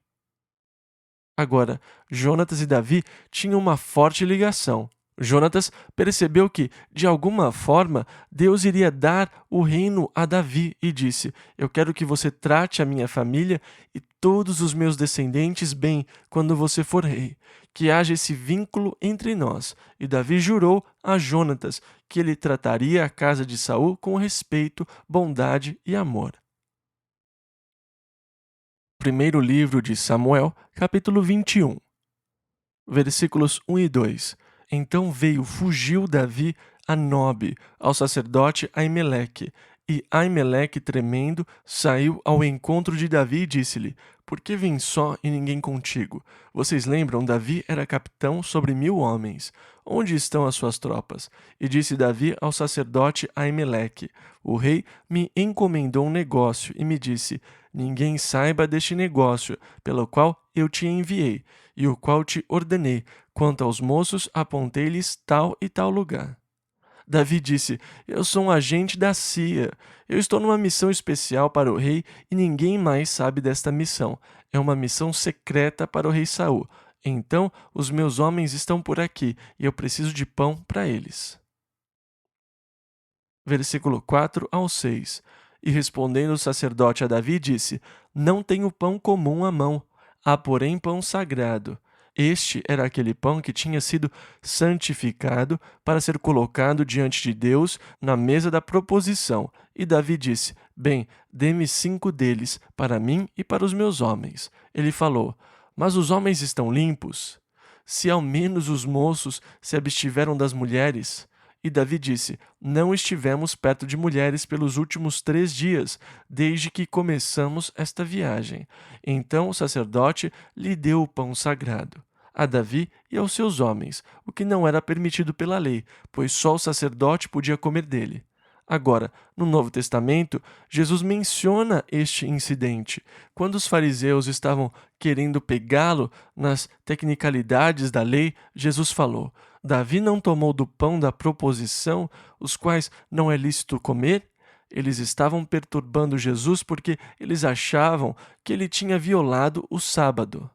Agora, Jonatas e Davi tinham uma forte ligação. Jonatas percebeu que, de alguma forma, Deus iria dar o reino a Davi e disse: Eu quero que você trate a minha família e todos os meus descendentes bem quando você for rei, que haja esse vínculo entre nós. E Davi jurou a Jonatas que ele trataria a casa de Saul com respeito, bondade e amor. Primeiro livro de Samuel, capítulo 21, versículos 1 e 2. Então fugiu Davi a Nobe, ao sacerdote Aimeleque. E Aimeleque, tremendo, saiu ao encontro de Davi e disse-lhe: Por que vem só e ninguém contigo? Vocês lembram, Davi era capitão sobre 1000 homens. Onde estão as suas tropas? E disse Davi ao sacerdote Aimeleque: O rei me encomendou um negócio e me disse: Ninguém saiba deste negócio, pelo qual eu te enviei, e o qual te ordenei. Quanto aos moços, apontei-lhes tal e tal lugar. Davi disse: Eu sou um agente da CIA. Eu estou numa missão especial para o rei e ninguém mais sabe desta missão. É uma missão secreta para o rei Saul. Então, os meus homens estão por aqui e eu preciso de pão para eles. Versículo 4 ao 6. E respondendo o sacerdote a Davi, disse: Não tenho pão comum à mão, há porém pão sagrado. Este era aquele pão que tinha sido santificado para ser colocado diante de Deus na mesa da proposição. E Davi disse: Bem, dê-me 5 deles, para mim e para os meus homens. Ele falou: Mas os homens estão limpos? Se ao menos os moços se abstiveram das mulheres. E Davi disse: Não estivemos perto de mulheres pelos últimos 3 dias, desde que começamos esta viagem. Então o sacerdote lhe deu o pão sagrado a Davi e aos seus homens, o que não era permitido pela lei, pois só o sacerdote podia comer dele. Agora, no Novo Testamento, Jesus menciona este incidente. Quando os fariseus estavam querendo pegá-lo nas tecnicalidades da lei, Jesus falou: Davi não tomou do pão da proposição, os quais não é lícito comer? Eles estavam perturbando Jesus porque eles achavam que ele tinha violado o sábado,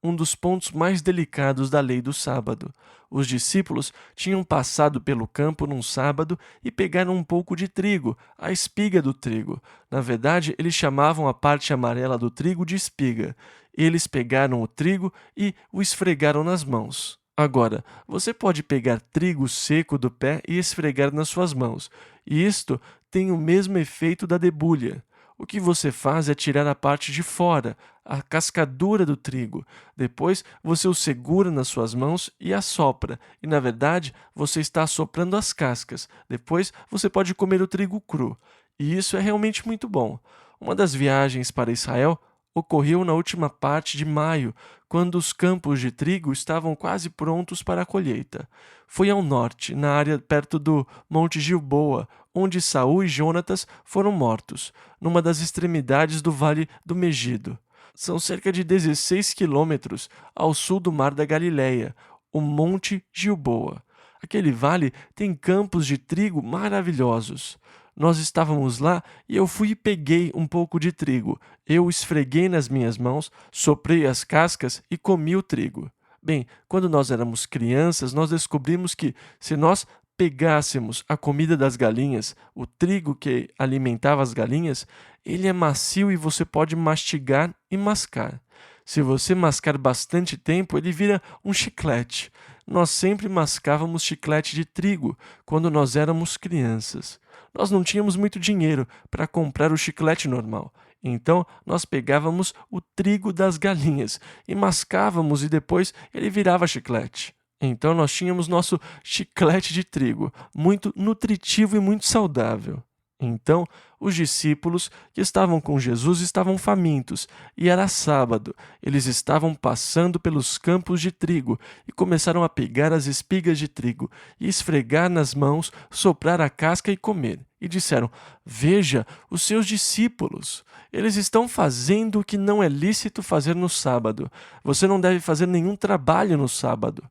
um dos pontos mais delicados da lei do sábado. Os discípulos tinham passado pelo campo num sábado e pegaram um pouco de trigo, a espiga do trigo. Na verdade, eles chamavam a parte amarela do trigo de espiga. Eles pegaram o trigo e o esfregaram nas mãos. Agora, você pode pegar trigo seco do pé e esfregar nas suas mãos, e isto tem o mesmo efeito da debulha. O que você faz é tirar a parte de fora, a cascadura do trigo. Depois você o segura nas suas mãos e assopra. E na verdade você está assoprando as cascas. Depois você pode comer o trigo cru. E isso é realmente muito bom. Uma das viagens para Israel ocorreu na última parte de maio, quando os campos de trigo estavam quase prontos para a colheita. Foi ao norte, na área perto do Monte Gilboa, onde Saul e Jonatas foram mortos, numa das extremidades do Vale do Megido. São cerca de 16 quilômetros ao sul do Mar da Galileia, o Monte Gilboa. Aquele vale tem campos de trigo maravilhosos. Nós estávamos lá e eu fui e peguei um pouco de trigo. Eu o esfreguei nas minhas mãos, soprei as cascas e comi o trigo. Bem, quando nós éramos crianças, nós descobrimos que se nós pegássemos a comida das galinhas, o trigo que alimentava as galinhas, ele é macio e você pode mastigar e mascar. Se você mascar bastante tempo, ele vira um chiclete. Nós sempre mascávamos chiclete de trigo quando nós éramos crianças. Nós não tínhamos muito dinheiro para comprar o chiclete normal. Então, nós pegávamos o trigo das galinhas e mascávamos e depois ele virava chiclete. Então, nós tínhamos nosso chiclete de trigo, muito nutritivo e muito saudável. Então, os discípulos que estavam com Jesus estavam famintos, e era sábado. Eles estavam passando pelos campos de trigo e começaram a pegar as espigas de trigo e esfregar nas mãos, soprar a casca e comer. E disseram: Veja, os seus discípulos. Eles estão fazendo o que não é lícito fazer no sábado. Você não deve fazer nenhum trabalho no sábado.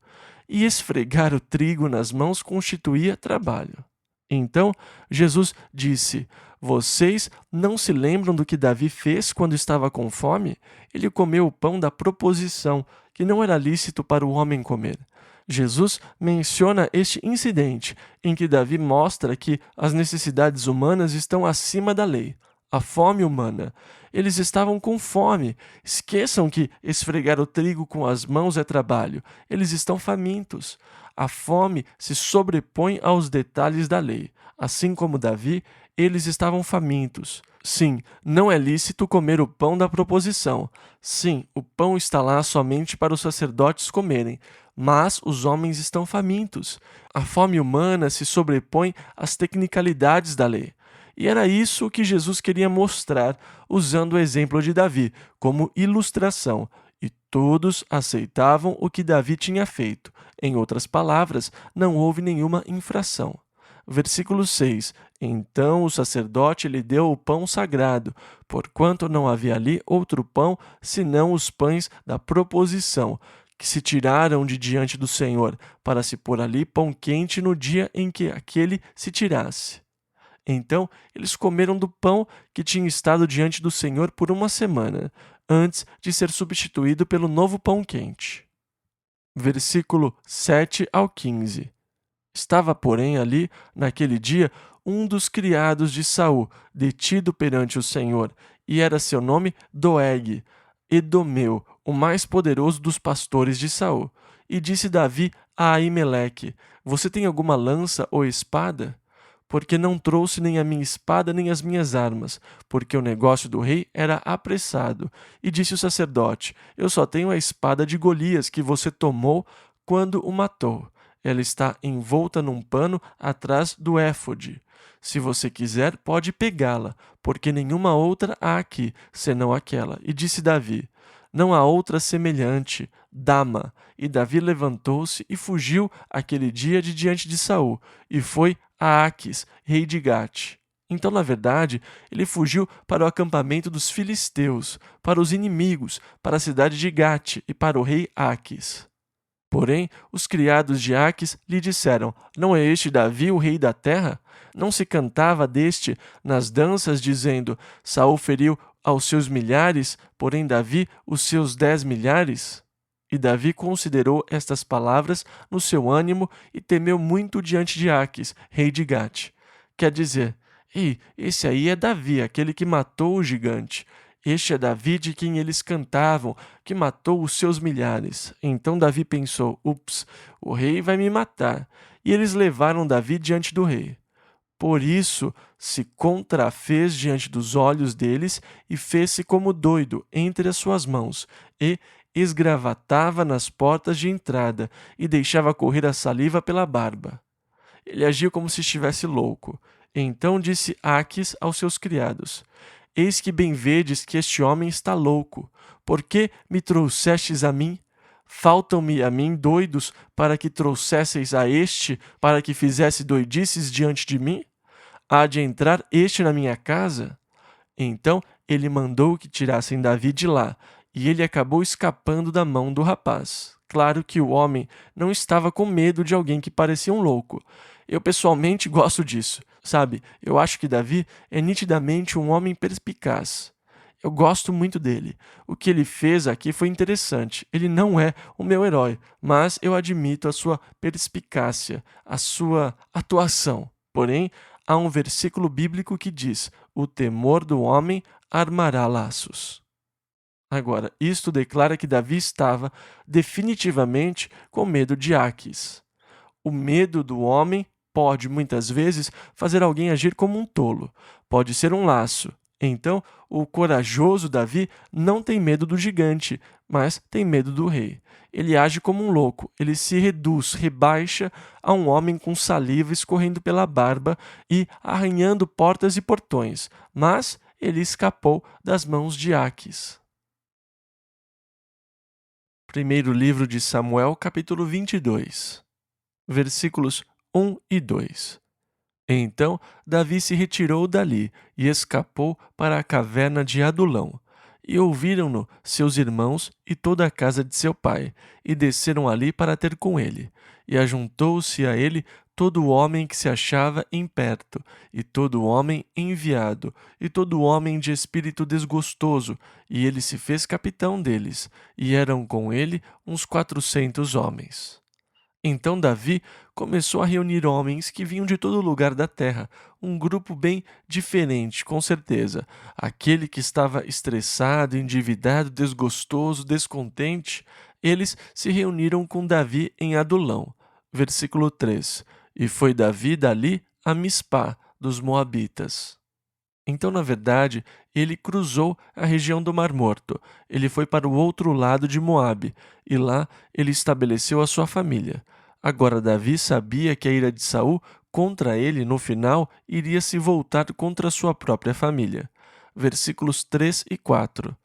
E esfregar o trigo nas mãos constituía trabalho. Então Jesus disse: Vocês não se lembram do que Davi fez quando estava com fome? Ele comeu o pão da proposição, que não era lícito para o homem comer. Jesus menciona este incidente, em que Davi mostra que as necessidades humanas estão acima da lei. A fome humana. Eles estavam com fome. Esqueçam que esfregar o trigo com as mãos é trabalho. Eles estão famintos. A fome se sobrepõe aos detalhes da lei. Assim como Davi, eles estavam famintos. Sim, não é lícito comer o pão da proposição. Sim, o pão está lá somente para os sacerdotes comerem, mas os homens estão famintos. A fome humana se sobrepõe às tecnicalidades da lei. E era isso que Jesus queria mostrar, usando o exemplo de Davi como ilustração. E todos aceitavam o que Davi tinha feito. Em outras palavras, não houve nenhuma infração. Versículo 6. Então o sacerdote lhe deu o pão sagrado, porquanto não havia ali outro pão, senão os pães da proposição, que se tiraram de diante do Senhor, para se pôr ali pão quente no dia em que aquele se tirasse. Então eles comeram do pão que tinha estado diante do Senhor por uma semana, antes de ser substituído pelo novo pão quente. Versículo 7 ao 15. Estava, porém, ali, naquele dia, um dos criados de Saul, detido perante o Senhor, e era seu nome Doeg, Edomeu, o mais poderoso dos pastores de Saul. E disse Davi a Aimeleque: Você tem alguma lança ou espada? Porque não trouxe nem a minha espada nem as minhas armas, porque o negócio do rei era apressado. E disse o sacerdote: Eu só tenho a espada de Golias que você tomou quando o matou. Ela está envolta num pano atrás do éfode. Se você quiser, pode pegá-la, porque nenhuma outra há aqui, senão aquela. E disse Davi: Não há outra semelhante, dá-ma. E Davi levantou-se e fugiu aquele dia de diante de Saul, e foi a Aquis, rei de Gate. Então, na verdade, ele fugiu para o acampamento dos filisteus, para os inimigos, para a cidade de Gate e para o rei Aquis. Porém, os criados de Aques lhe disseram: Não é este Davi o rei da terra? Não se cantava deste nas danças, dizendo: Saul feriu aos seus milhares, porém Davi os seus 10 milhares? E Davi considerou estas palavras no seu ânimo e temeu muito diante de Aques, rei de Gate. Quer dizer, ei, esse aí é Davi, aquele que matou o gigante. Este é Davi de quem eles cantavam, que matou os seus milhares. Então Davi pensou: Ups, o rei vai me matar. E eles levaram Davi diante do rei. Por isso se contrafez diante dos olhos deles e fez-se como doido entre as suas mãos, e esgravatava nas portas de entrada e deixava correr a saliva pela barba. Ele agiu como se estivesse louco. Então disse Aques aos seus criados: Eis que bem vedes que este homem está louco. Por que me trouxestes a mim? Faltam-me a mim doidos para que trouxesseis a este, para que fizesse doidices diante de mim? Há de entrar este na minha casa? Então ele mandou que tirassem Davi de lá, e ele acabou escapando da mão do rapaz. Claro que o homem não estava com medo de alguém que parecia um louco. Eu pessoalmente gosto disso, sabe? Eu acho que Davi é nitidamente um homem perspicaz. Eu gosto muito dele. O que ele fez aqui foi interessante. Ele não é o meu herói, mas eu admito a sua perspicácia, a sua atuação. Porém, há um versículo bíblico que diz: o temor do homem armará laços. Agora, isto declara que Davi estava definitivamente com medo de Aques. O medo do homem pode, muitas vezes, fazer alguém agir como um tolo. Pode ser um laço. Então, o corajoso Davi não tem medo do gigante, mas tem medo do rei. Ele age como um louco, ele se reduz, rebaixa a um homem com saliva escorrendo pela barba e arranhando portas e portões, mas ele escapou das mãos de Aques. Primeiro livro de Samuel, capítulo 22, versículos 1 e 2. Então Davi se retirou dali e escapou para a caverna de Adulão. E ouviram-no seus irmãos e toda a casa de seu pai, e desceram ali para ter com ele. E ajuntou-se a ele todo o homem que se achava em perto, e todo o homem enviado, e todo o homem de espírito desgostoso, e ele se fez capitão deles, e eram com ele uns 400 homens. Então Davi começou a reunir homens que vinham de todo lugar da terra, um grupo bem diferente, com certeza. Aquele que estava estressado, endividado, desgostoso, descontente, eles se reuniram com Davi em Adulão. Versículo 3. E foi Davi dali a Mispá, dos Moabitas. Então, na verdade, ele cruzou a região do Mar Morto. Ele foi para o outro lado de Moabe, e lá ele estabeleceu a sua família. Agora Davi sabia que a ira de Saul contra ele, no final, iria se voltar contra a sua própria família. Versículos 3 e 4.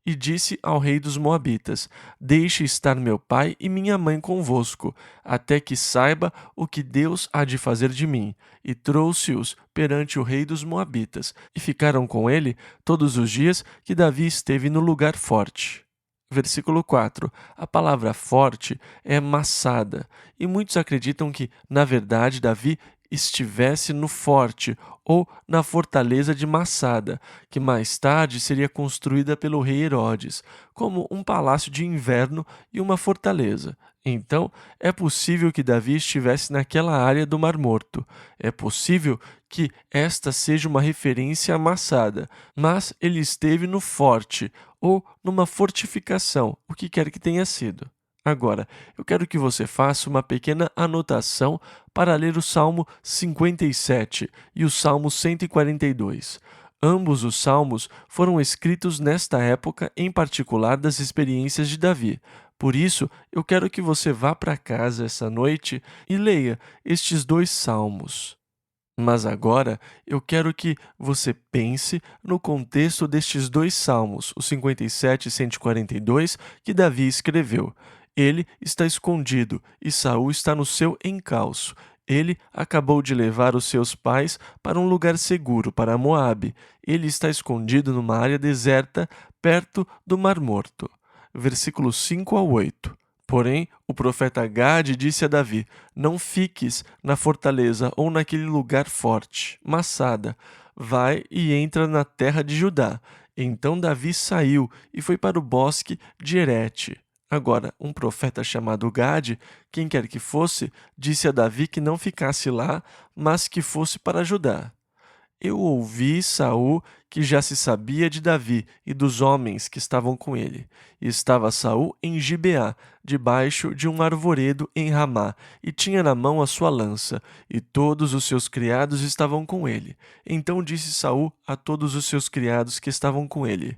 E disse ao rei dos Moabitas: Deixe estar meu pai e minha mãe convosco, até que saiba o que Deus há de fazer de mim. E trouxe-os perante o rei dos Moabitas, e ficaram com ele todos os dias que Davi esteve no lugar forte. Versículo 4. A palavra forte é massada, e muitos acreditam que, na verdade, Davi estivesse no forte ou na fortaleza de Massada, que mais tarde seria construída pelo rei Herodes, como um palácio de inverno e uma fortaleza. Então, é possível que Davi estivesse naquela área do Mar Morto. É possível que esta seja uma referência a Massada, mas ele esteve no forte ou numa fortificação, o que quer que tenha sido. Agora, eu quero que você faça uma pequena anotação para ler o Salmo 57 e o Salmo 142. Ambos os salmos foram escritos nesta época, em particular das experiências de Davi. Por isso, eu quero que você vá para casa essa noite e leia estes dois salmos. Mas agora eu quero que você pense no contexto destes dois salmos, o 57 e 142, que Davi escreveu. Ele está escondido e Saul está no seu encalço. Ele acabou de levar os seus pais para um lugar seguro, para Moabe. Ele está escondido numa área deserta, perto do Mar Morto. Versículos 5 a 8. Porém, o profeta Gade disse a Davi: Não fiques na fortaleza ou naquele lugar forte, Massada. Vai e entra na terra de Judá. Então Davi saiu e foi para o bosque de Herete. Agora, um profeta chamado Gade, quem quer que fosse, disse a Davi que não ficasse lá, mas que fosse para Judá. Eu ouvi Saul que já se sabia de Davi e dos homens que estavam com ele. E estava Saul em Gibeá, debaixo de um arvoredo em Ramá, e tinha na mão a sua lança, e todos os seus criados estavam com ele. Então disse Saul a todos os seus criados que estavam com ele: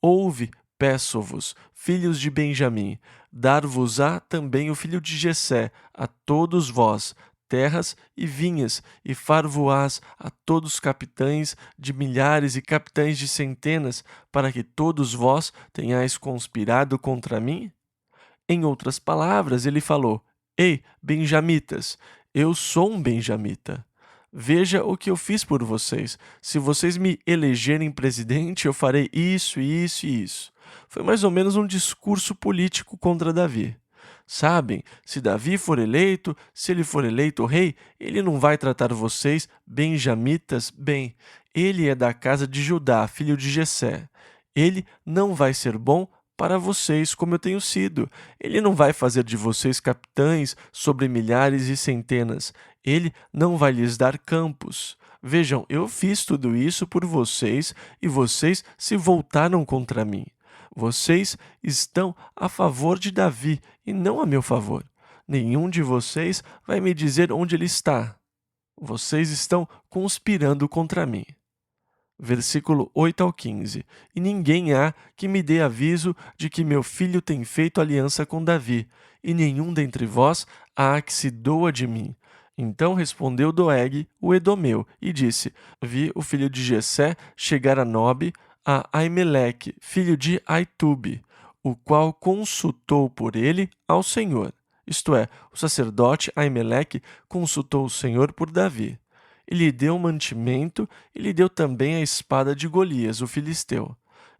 Ouve, peço-vos, filhos de Benjamim, dar-vos-á também o filho de Jessé, a todos vós, terras e vinhas, e far-vos-ás a todos capitães de milhares e capitães de centenas, para que todos vós tenhais conspirado contra mim? Em outras palavras, ele falou: Ei, benjamitas, eu sou um benjamita. Veja o que eu fiz por vocês. Se vocês me elegerem presidente, eu farei isso, isso e isso. Foi mais ou menos um discurso político contra Davi. Sabem, se Davi for eleito, se ele for eleito rei, ele não vai tratar vocês, benjamitas, bem. Ele é da casa de Judá, filho de Jessé. Ele não vai ser bom para vocês como eu tenho sido. Ele não vai fazer de vocês capitães sobre milhares e centenas. Ele não vai lhes dar campos. Vejam, eu fiz tudo isso por vocês e vocês se voltaram contra mim. Vocês estão a favor de Davi e não a meu favor. Nenhum de vocês vai me dizer onde ele está. Vocês estão conspirando contra mim. Versículo 8 ao 15. E ninguém há que me dê aviso de que meu filho tem feito aliança com Davi, e nenhum dentre vós há que se doa de mim. Então respondeu Doeg, o Edomeu, e disse: Vi o filho de Jessé chegar a Nobe, a Aimeleque, filho de Aitube, o qual consultou por ele ao Senhor. Isto é, o sacerdote Aimeleque consultou o Senhor por Davi. E lhe deu mantimento, e lhe deu também a espada de Golias, o filisteu.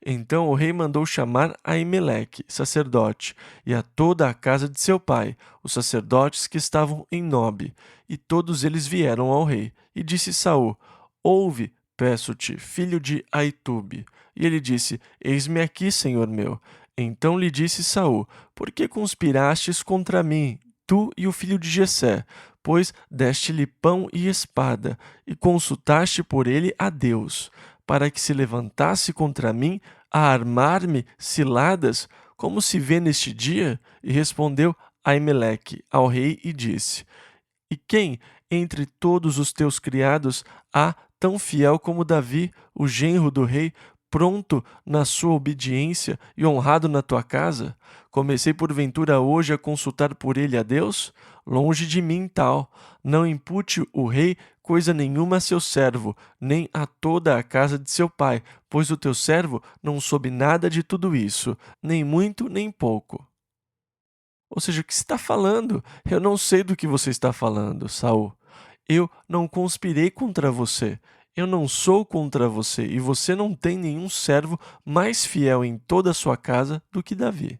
Então o rei mandou chamar Aimeleque, sacerdote, e a toda a casa de seu pai, os sacerdotes que estavam em Nobe, e todos eles vieram ao rei. E disse Saul: Ouve, peço-te, filho de Aitube. E ele disse: Eis-me aqui, senhor meu. Então lhe disse Saul: Por que conspirastes contra mim, tu e o filho de Jessé? Pois deste-lhe pão e espada, e consultaste por ele a Deus, para que se levantasse contra mim a armar-me ciladas, como se vê neste dia? E respondeu Aimeleque ao rei e disse: E quem entre todos os teus criados há tão fiel como Davi, o genro do rei, pronto na sua obediência e honrado na tua casa? Comecei porventura hoje a consultar por ele a Deus? Longe de mim tal. Não impute o rei coisa nenhuma a seu servo, nem a toda a casa de seu pai, pois o teu servo não soube nada de tudo isso, nem muito nem pouco. Ou seja, o que você está falando? Eu não sei do que você está falando, Saul. Eu não conspirei contra você. Eu não sou contra você, e você não tem nenhum servo mais fiel em toda a sua casa do que Davi.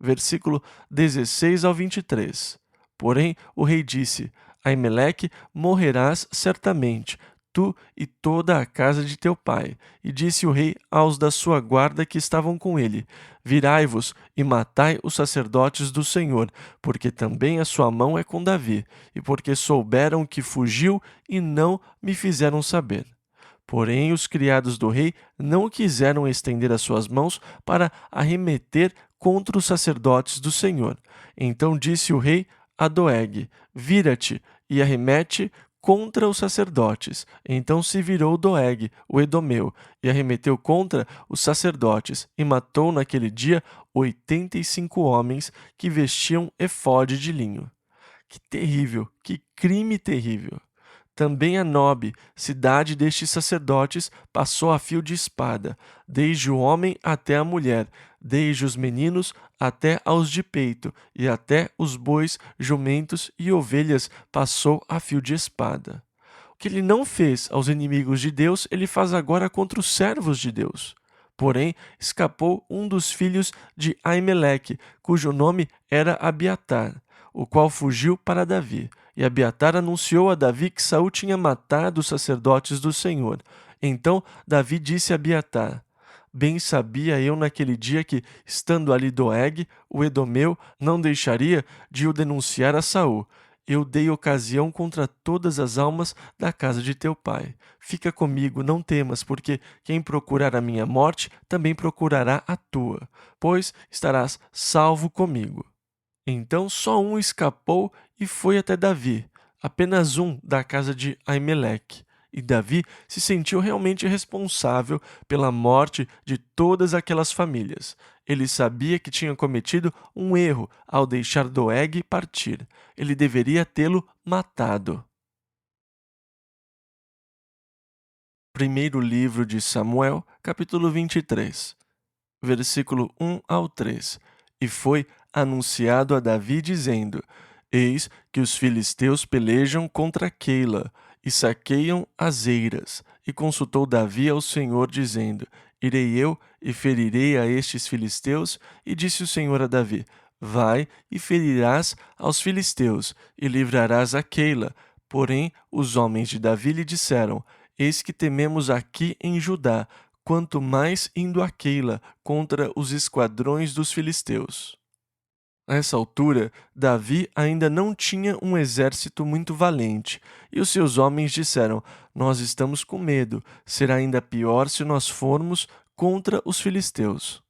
Versículo 16 ao 23. Porém, o rei disse: Aimeleque, morrerás certamente, tu e toda a casa de teu pai. E disse o rei aos da sua guarda que estavam com ele: Virai-vos e matai os sacerdotes do Senhor, porque também a sua mão é com Davi, e porque souberam que fugiu e não me fizeram saber. Porém, os criados do rei não quiseram estender as suas mãos para arremeter contra os sacerdotes do Senhor. Então disse o rei a Doeg: Vira-te e arremete contra os sacerdotes. Então se virou Doeg, o Edomeu, e arremeteu contra os sacerdotes, e matou naquele dia 85 homens que vestiam efode de linho. Que terrível, que crime terrível! Também a Nobe, cidade destes sacerdotes, passou a fio de espada, desde o homem até a mulher, desde os meninos até aos de peito, e até os bois, jumentos e ovelhas passou a fio de espada. O que ele não fez aos inimigos de Deus, ele faz agora contra os servos de Deus. Porém, escapou um dos filhos de Aimeleque, cujo nome era Abiatar, o qual fugiu para Davi. E Abiatar anunciou a Davi que Saul tinha matado os sacerdotes do Senhor. Então Davi disse a Abiatar: Bem sabia eu naquele dia que, estando ali Doeg, o Edomeu, não deixaria de o denunciar a Saul. Eu dei ocasião contra todas as almas da casa de teu pai. Fica comigo, não temas, porque quem procurar a minha morte também procurará a tua, pois estarás salvo comigo. Então só um escapou e foi até Davi, apenas um da casa de Aimeleque. E Davi se sentiu realmente responsável pela morte de todas aquelas famílias. Ele sabia que tinha cometido um erro ao deixar Doeg partir. Ele deveria tê-lo matado. Primeiro livro de Samuel, capítulo 23, versículo 1 ao 3. E foi anunciado a Davi, dizendo: Eis que os filisteus pelejam contra Keila e saqueiam as eiras. E consultou Davi ao Senhor, dizendo: Irei eu e ferirei a estes filisteus? E disse o Senhor a Davi: Vai e ferirás aos filisteus e livrarás a Keila. Porém, os homens de Davi lhe disseram: Eis que tememos aqui em Judá, quanto mais indo a Keila contra os esquadrões dos filisteus. A essa altura, Davi ainda não tinha um exército muito valente, e os seus homens disseram: Nós estamos com medo, será ainda pior se nós formos contra os filisteus.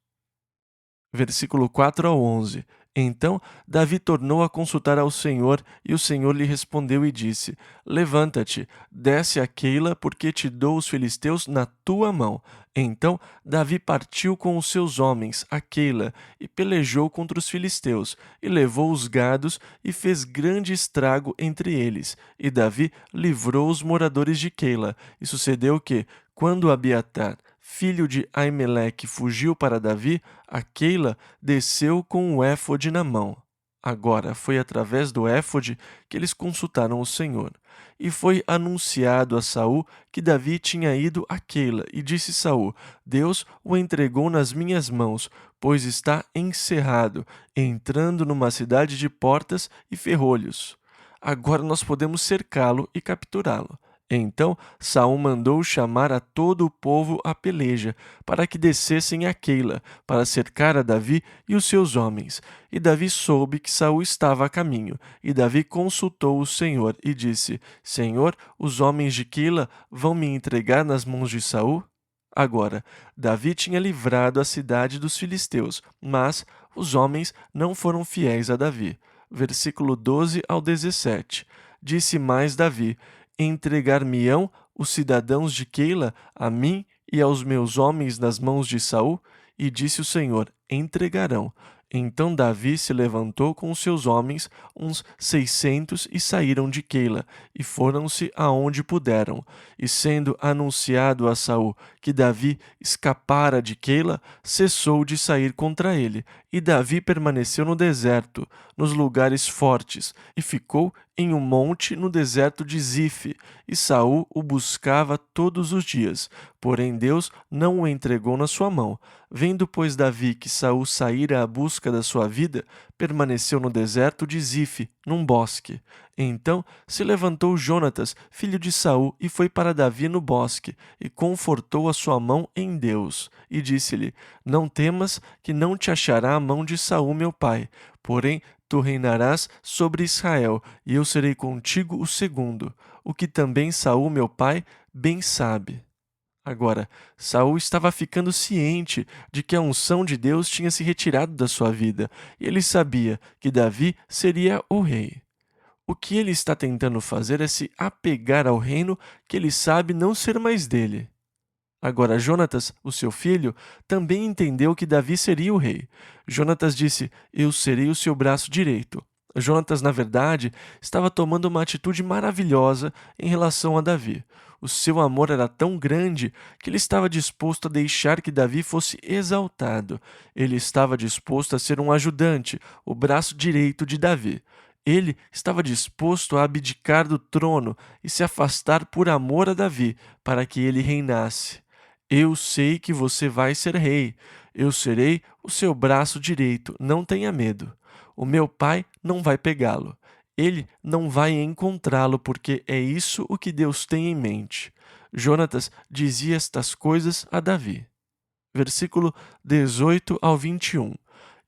Versículo 4 ao 11. Então Davi tornou a consultar ao Senhor, e o Senhor lhe respondeu e disse: Levanta-te, desce a Keila, porque te dou os filisteus na tua mão. Então Davi partiu com os seus homens a Keila e pelejou contra os filisteus, e levou os gados e fez grande estrago entre eles. E Davi livrou os moradores de Keila. E sucedeu que, quando Abiatar, filho de Aimeleque, fugiu para Davi, a Keila desceu com o éfode na mão. Agora foi através do éfode que eles consultaram o Senhor. E foi anunciado a Saul que Davi tinha ido a Keila, e disse Saul: Deus o entregou nas minhas mãos, pois está encerrado, entrando numa cidade de portas e ferrolhos. Agora nós podemos cercá-lo e capturá-lo. Então Saul mandou chamar a todo o povo à peleja, para que descessem a Keila, para cercar a Davi e os seus homens. E Davi soube que Saul estava a caminho. E Davi consultou o Senhor e disse: Senhor, os homens de Keila vão me entregar nas mãos de Saul? Agora, Davi tinha livrado a cidade dos filisteus, mas os homens não foram fiéis a Davi. Versículo 12 ao 17. Disse mais Davi: Entregar-me-ão os cidadãos de Keila a mim e aos meus homens nas mãos de Saul? E disse o Senhor: Entregarão. Então Davi se levantou com os seus homens, uns 600, e saíram de Keila, e foram-se aonde puderam. E sendo anunciado a Saul que Davi escapara de Keila, cessou de sair contra ele. E Davi permaneceu no deserto, nos lugares fortes, e ficou em um monte no deserto de Zife. E Saul o buscava todos os dias, porém Deus não o entregou na sua mão. Vendo, pois, Davi que Saul saíra à busca da sua vida, permaneceu no deserto de Zife, num bosque. Então se levantou Jonatas, filho de Saul, e foi para Davi no bosque, e confortou a sua mão em Deus, e disse-lhe: Não temas, que não te achará a mão de Saul meu pai, porém tu reinarás sobre Israel, e eu serei contigo o segundo, o que também Saul meu pai bem sabe. Agora, Saul estava ficando ciente de que a unção de Deus tinha se retirado da sua vida, e ele sabia que Davi seria o rei. O que ele está tentando fazer é se apegar ao reino que ele sabe não ser mais dele. Agora, Jonatas, o seu filho, também entendeu que Davi seria o rei. Jonatas disse: Eu serei o seu braço direito. Jonatas, na verdade, estava tomando uma atitude maravilhosa em relação a Davi. O seu amor era tão grande que ele estava disposto a deixar que Davi fosse exaltado. Ele estava disposto a ser um ajudante, o braço direito de Davi. Ele estava disposto a abdicar do trono e se afastar por amor a Davi, para que ele reinasse. Eu sei que você vai ser rei. Eu serei o seu braço direito. Não tenha medo. O meu pai não vai pegá-lo. Ele não vai encontrá-lo, porque é isso o que Deus tem em mente. Jonatas dizia estas coisas a Davi. Versículo 18 ao 21.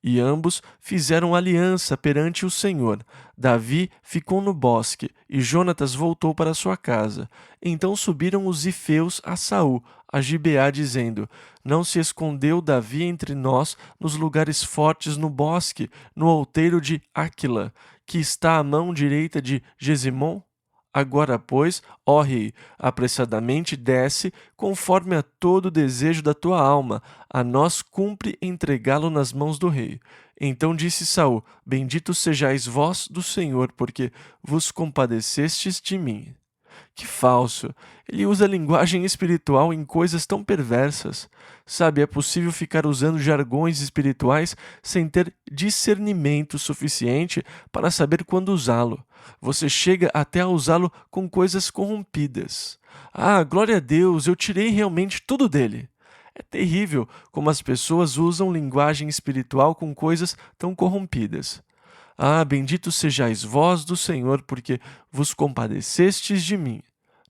E ambos fizeram aliança perante o Senhor. Davi ficou no bosque, e Jonatas voltou para sua casa. Então subiram os ifeus a Saul, a Gibeá, dizendo: Não se escondeu Davi entre nós nos lugares fortes no bosque, no outeiro de Áquila, que está à mão direita de Gesimon? Agora, pois, ó rei, apressadamente desce, conforme a todo o desejo da tua alma, a nós cumpre entregá-lo nas mãos do rei. Então disse Saul: Bendito sejais vós do Senhor, porque vos compadecestes de mim. Que falso! Ele usa linguagem espiritual em coisas tão perversas. Sabe, é possível ficar usando jargões espirituais sem ter discernimento suficiente para saber quando usá-lo. Você chega até a usá-lo com coisas corrompidas. Ah, glória a Deus, eu tirei realmente tudo dele. É terrível como as pessoas usam linguagem espiritual com coisas tão corrompidas. Ah, bendito sejais vós do Senhor, porque vos compadecestes de mim.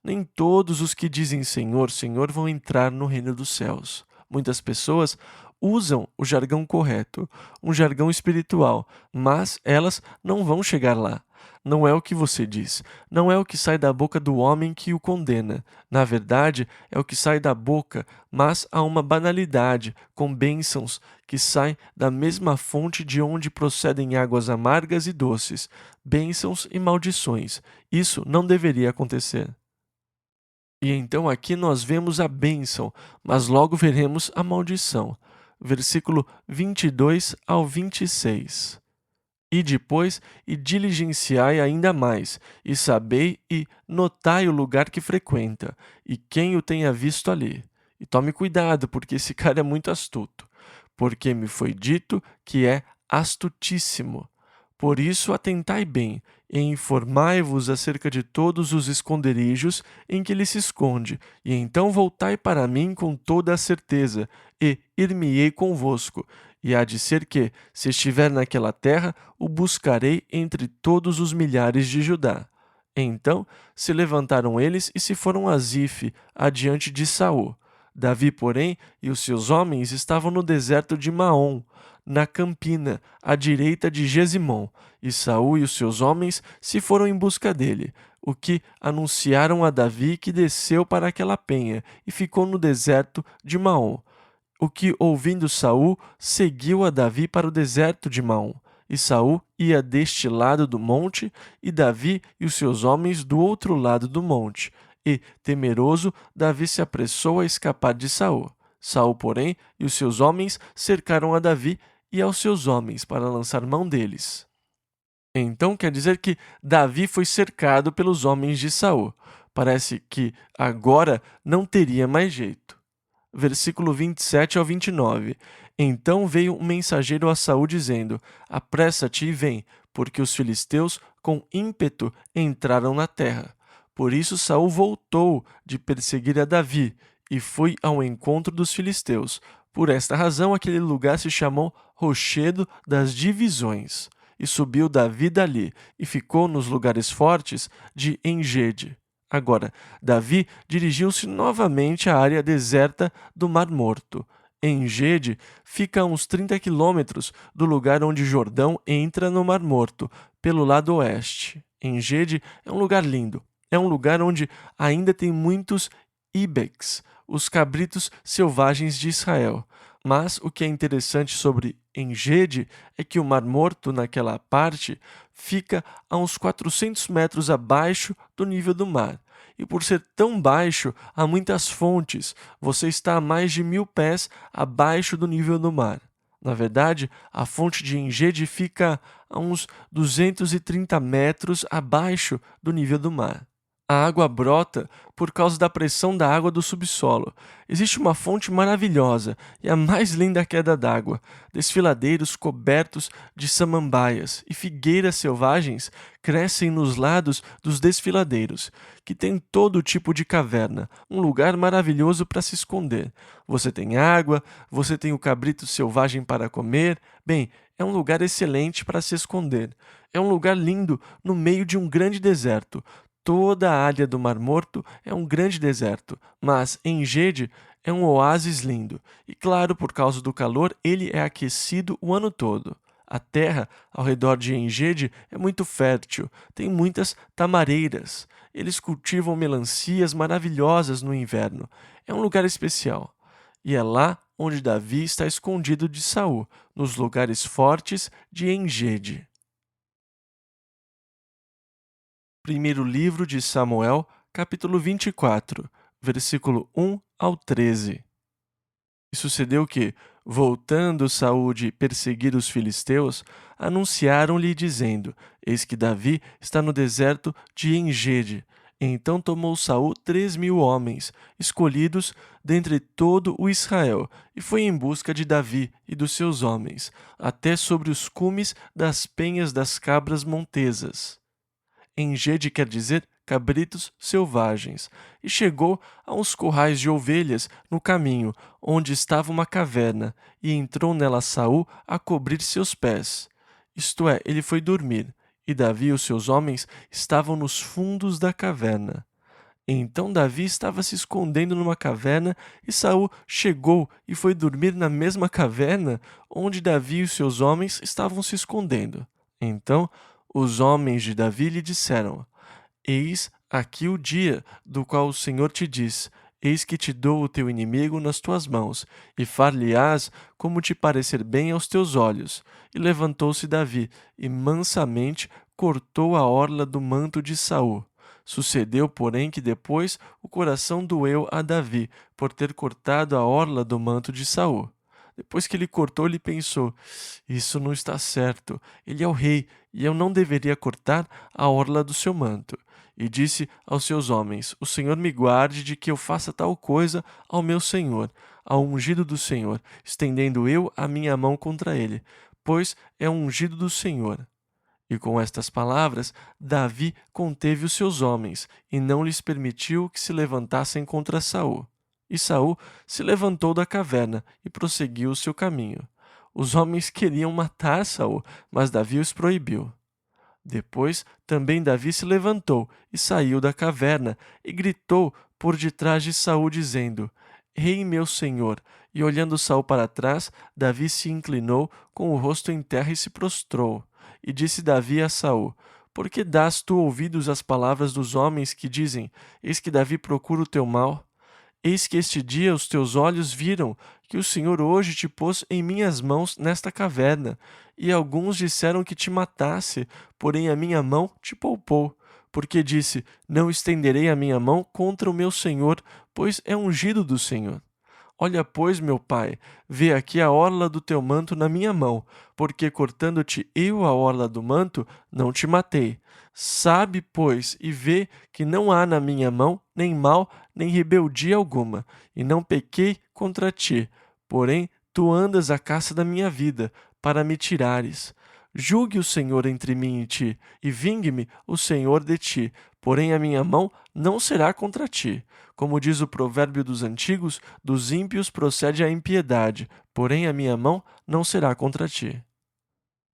Nem todos os que dizem Senhor, Senhor vão entrar no reino dos céus. Muitas pessoas usam o jargão correto, um jargão espiritual, mas elas não vão chegar lá. Não é o que você diz, não é o que sai da boca do homem que o condena. Na verdade, é o que sai da boca, mas há uma banalidade, com bênçãos, que saem da mesma fonte de onde procedem águas amargas e doces, bênçãos e maldições. Isso não deveria acontecer. E então aqui nós vemos a bênção, mas logo veremos a maldição. Versículo 22 ao 26. E depois, e diligenciai ainda mais, e sabei e notai o lugar que frequenta, e quem o tenha visto ali. E tome cuidado, porque esse cara é muito astuto, porque me foi dito que é astutíssimo. Por isso atentai bem, e informai-vos acerca de todos os esconderijos em que ele se esconde, e então voltai para mim com toda a certeza, e ir-me-ei convosco. E há de ser que, se estiver naquela terra, o buscarei entre todos os milhares de Judá. Então se levantaram eles e se foram a Zife, adiante de Saul. Davi, porém, e os seus homens estavam no deserto de Maom, na campina, à direita de Gesimon, e Saul e os seus homens se foram em busca dele, o que anunciaram a Davi que desceu para aquela penha e ficou no deserto de Maom. O que, ouvindo Saul, seguiu a Davi para o deserto de Maom. E Saul ia deste lado do monte, e Davi e os seus homens do outro lado do monte. E, temeroso, Davi se apressou a escapar de Saul. Saul, porém, e os seus homens cercaram a Davi e aos seus homens para lançar mão deles. Então quer dizer que Davi foi cercado pelos homens de Saul. Parece que agora não teria mais jeito. Versículo 27 ao 29. Então veio um mensageiro a Saul dizendo: Apressa-te e vem, porque os filisteus com ímpeto entraram na terra. Por isso Saul voltou de perseguir a Davi e foi ao encontro dos filisteus. Por esta razão aquele lugar se chamou Rochedo das Divisões. E subiu Davi dali e ficou nos lugares fortes de Engede. Agora, Davi dirigiu-se novamente à área deserta do Mar Morto. Engede fica a uns 30 quilômetros do lugar onde Jordão entra no Mar Morto, pelo lado oeste. Engede é um lugar lindo. É um lugar onde ainda tem muitos ibex, os cabritos selvagens de Israel. Mas o que é interessante sobre Engede é que o Mar Morto, naquela parte, fica a uns 400 metros abaixo do nível do mar. E por ser tão baixo, há muitas fontes. Você está a mais de 1000 pés abaixo do nível do mar. Na verdade, a fonte de Engede fica a uns 230 metros abaixo do nível do mar. A água brota por causa da pressão da água do subsolo. Existe uma fonte maravilhosa e a mais linda queda d'água, desfiladeiros cobertos de samambaias e figueiras selvagens crescem nos lados dos desfiladeiros, que tem todo tipo de caverna, um lugar maravilhoso para se esconder. Você tem água, você tem o cabrito selvagem para comer. Bem, é um lugar excelente para se esconder. É um lugar lindo no meio de um grande deserto. Toda a área do Mar Morto é um grande deserto, mas Engedi é um oásis lindo. E claro, por causa do calor, ele é aquecido o ano todo. A terra ao redor de Engedi é muito fértil, tem muitas tamareiras. Eles cultivam melancias maravilhosas no inverno. É um lugar especial. E é lá onde Davi está escondido de Saul, nos lugares fortes de Engedi. Primeiro livro de Samuel, capítulo 24, versículo 1 ao 13. E sucedeu que, voltando Saul de perseguir os filisteus, anunciaram-lhe dizendo: Eis que Davi está no deserto de Engede. Então tomou Saul 3.000 homens, escolhidos dentre todo o Israel, e foi em busca de Davi e dos seus homens, até sobre os cumes das penhas das cabras montesas. Engede quer dizer cabritos selvagens, e chegou a uns currais de ovelhas no caminho, onde estava uma caverna, e entrou nela Saul a cobrir seus pés. Isto é, ele foi dormir, e Davi e os seus homens estavam nos fundos da caverna. Então Davi estava se escondendo numa caverna, e Saul chegou e foi dormir na mesma caverna onde Davi e os seus homens estavam se escondendo. Então os homens de Davi lhe disseram: Eis aqui o dia do qual o Senhor te diz: Eis que te dou o teu inimigo nas tuas mãos, e far-lhe-ás como te parecer bem aos teus olhos. E levantou-se Davi, e mansamente cortou a orla do manto de Saul. Sucedeu, porém, que depois o coração doeu a Davi, por ter cortado a orla do manto de Saul. Depois que ele cortou, ele pensou: Isso não está certo. Ele é o rei, e eu não deveria cortar a orla do seu manto. E disse aos seus homens: O Senhor me guarde de que eu faça tal coisa ao meu senhor, ao ungido do Senhor, estendendo eu a minha mão contra ele, pois é um ungido do Senhor. E com estas palavras, Davi conteve os seus homens, e não lhes permitiu que se levantassem contra Saul. E Saul se levantou da caverna e prosseguiu o seu caminho. Os homens queriam matar Saul, mas Davi os proibiu. Depois também Davi se levantou e saiu da caverna e gritou por detrás de Saul, dizendo: Rei meu senhor! E olhando Saul para trás, Davi se inclinou com o rosto em terra e se prostrou. E disse Davi a Saul: Por que dás tu ouvidos às palavras dos homens que dizem: Eis que Davi procura o teu mal? Eis que este dia os teus olhos viram que o Senhor hoje te pôs em minhas mãos nesta caverna, e alguns disseram que te matasse, porém a minha mão te poupou. Porque disse: Não estenderei a minha mão contra o meu Senhor, pois é ungido do Senhor. Olha, pois, meu pai, vê aqui a orla do teu manto na minha mão, porque cortando-te eu a orla do manto, não te matei. Sabe, pois, e vê que não há na minha mão nem mal, nem rebeldia alguma, e não pequei contra ti. Porém, tu andas à caça da minha vida, para me tirares. Julgue o Senhor entre mim e ti, e vingue-me o Senhor de ti, porém a minha mão não será contra ti. Como diz o provérbio dos antigos, dos ímpios procede a impiedade, porém a minha mão não será contra ti.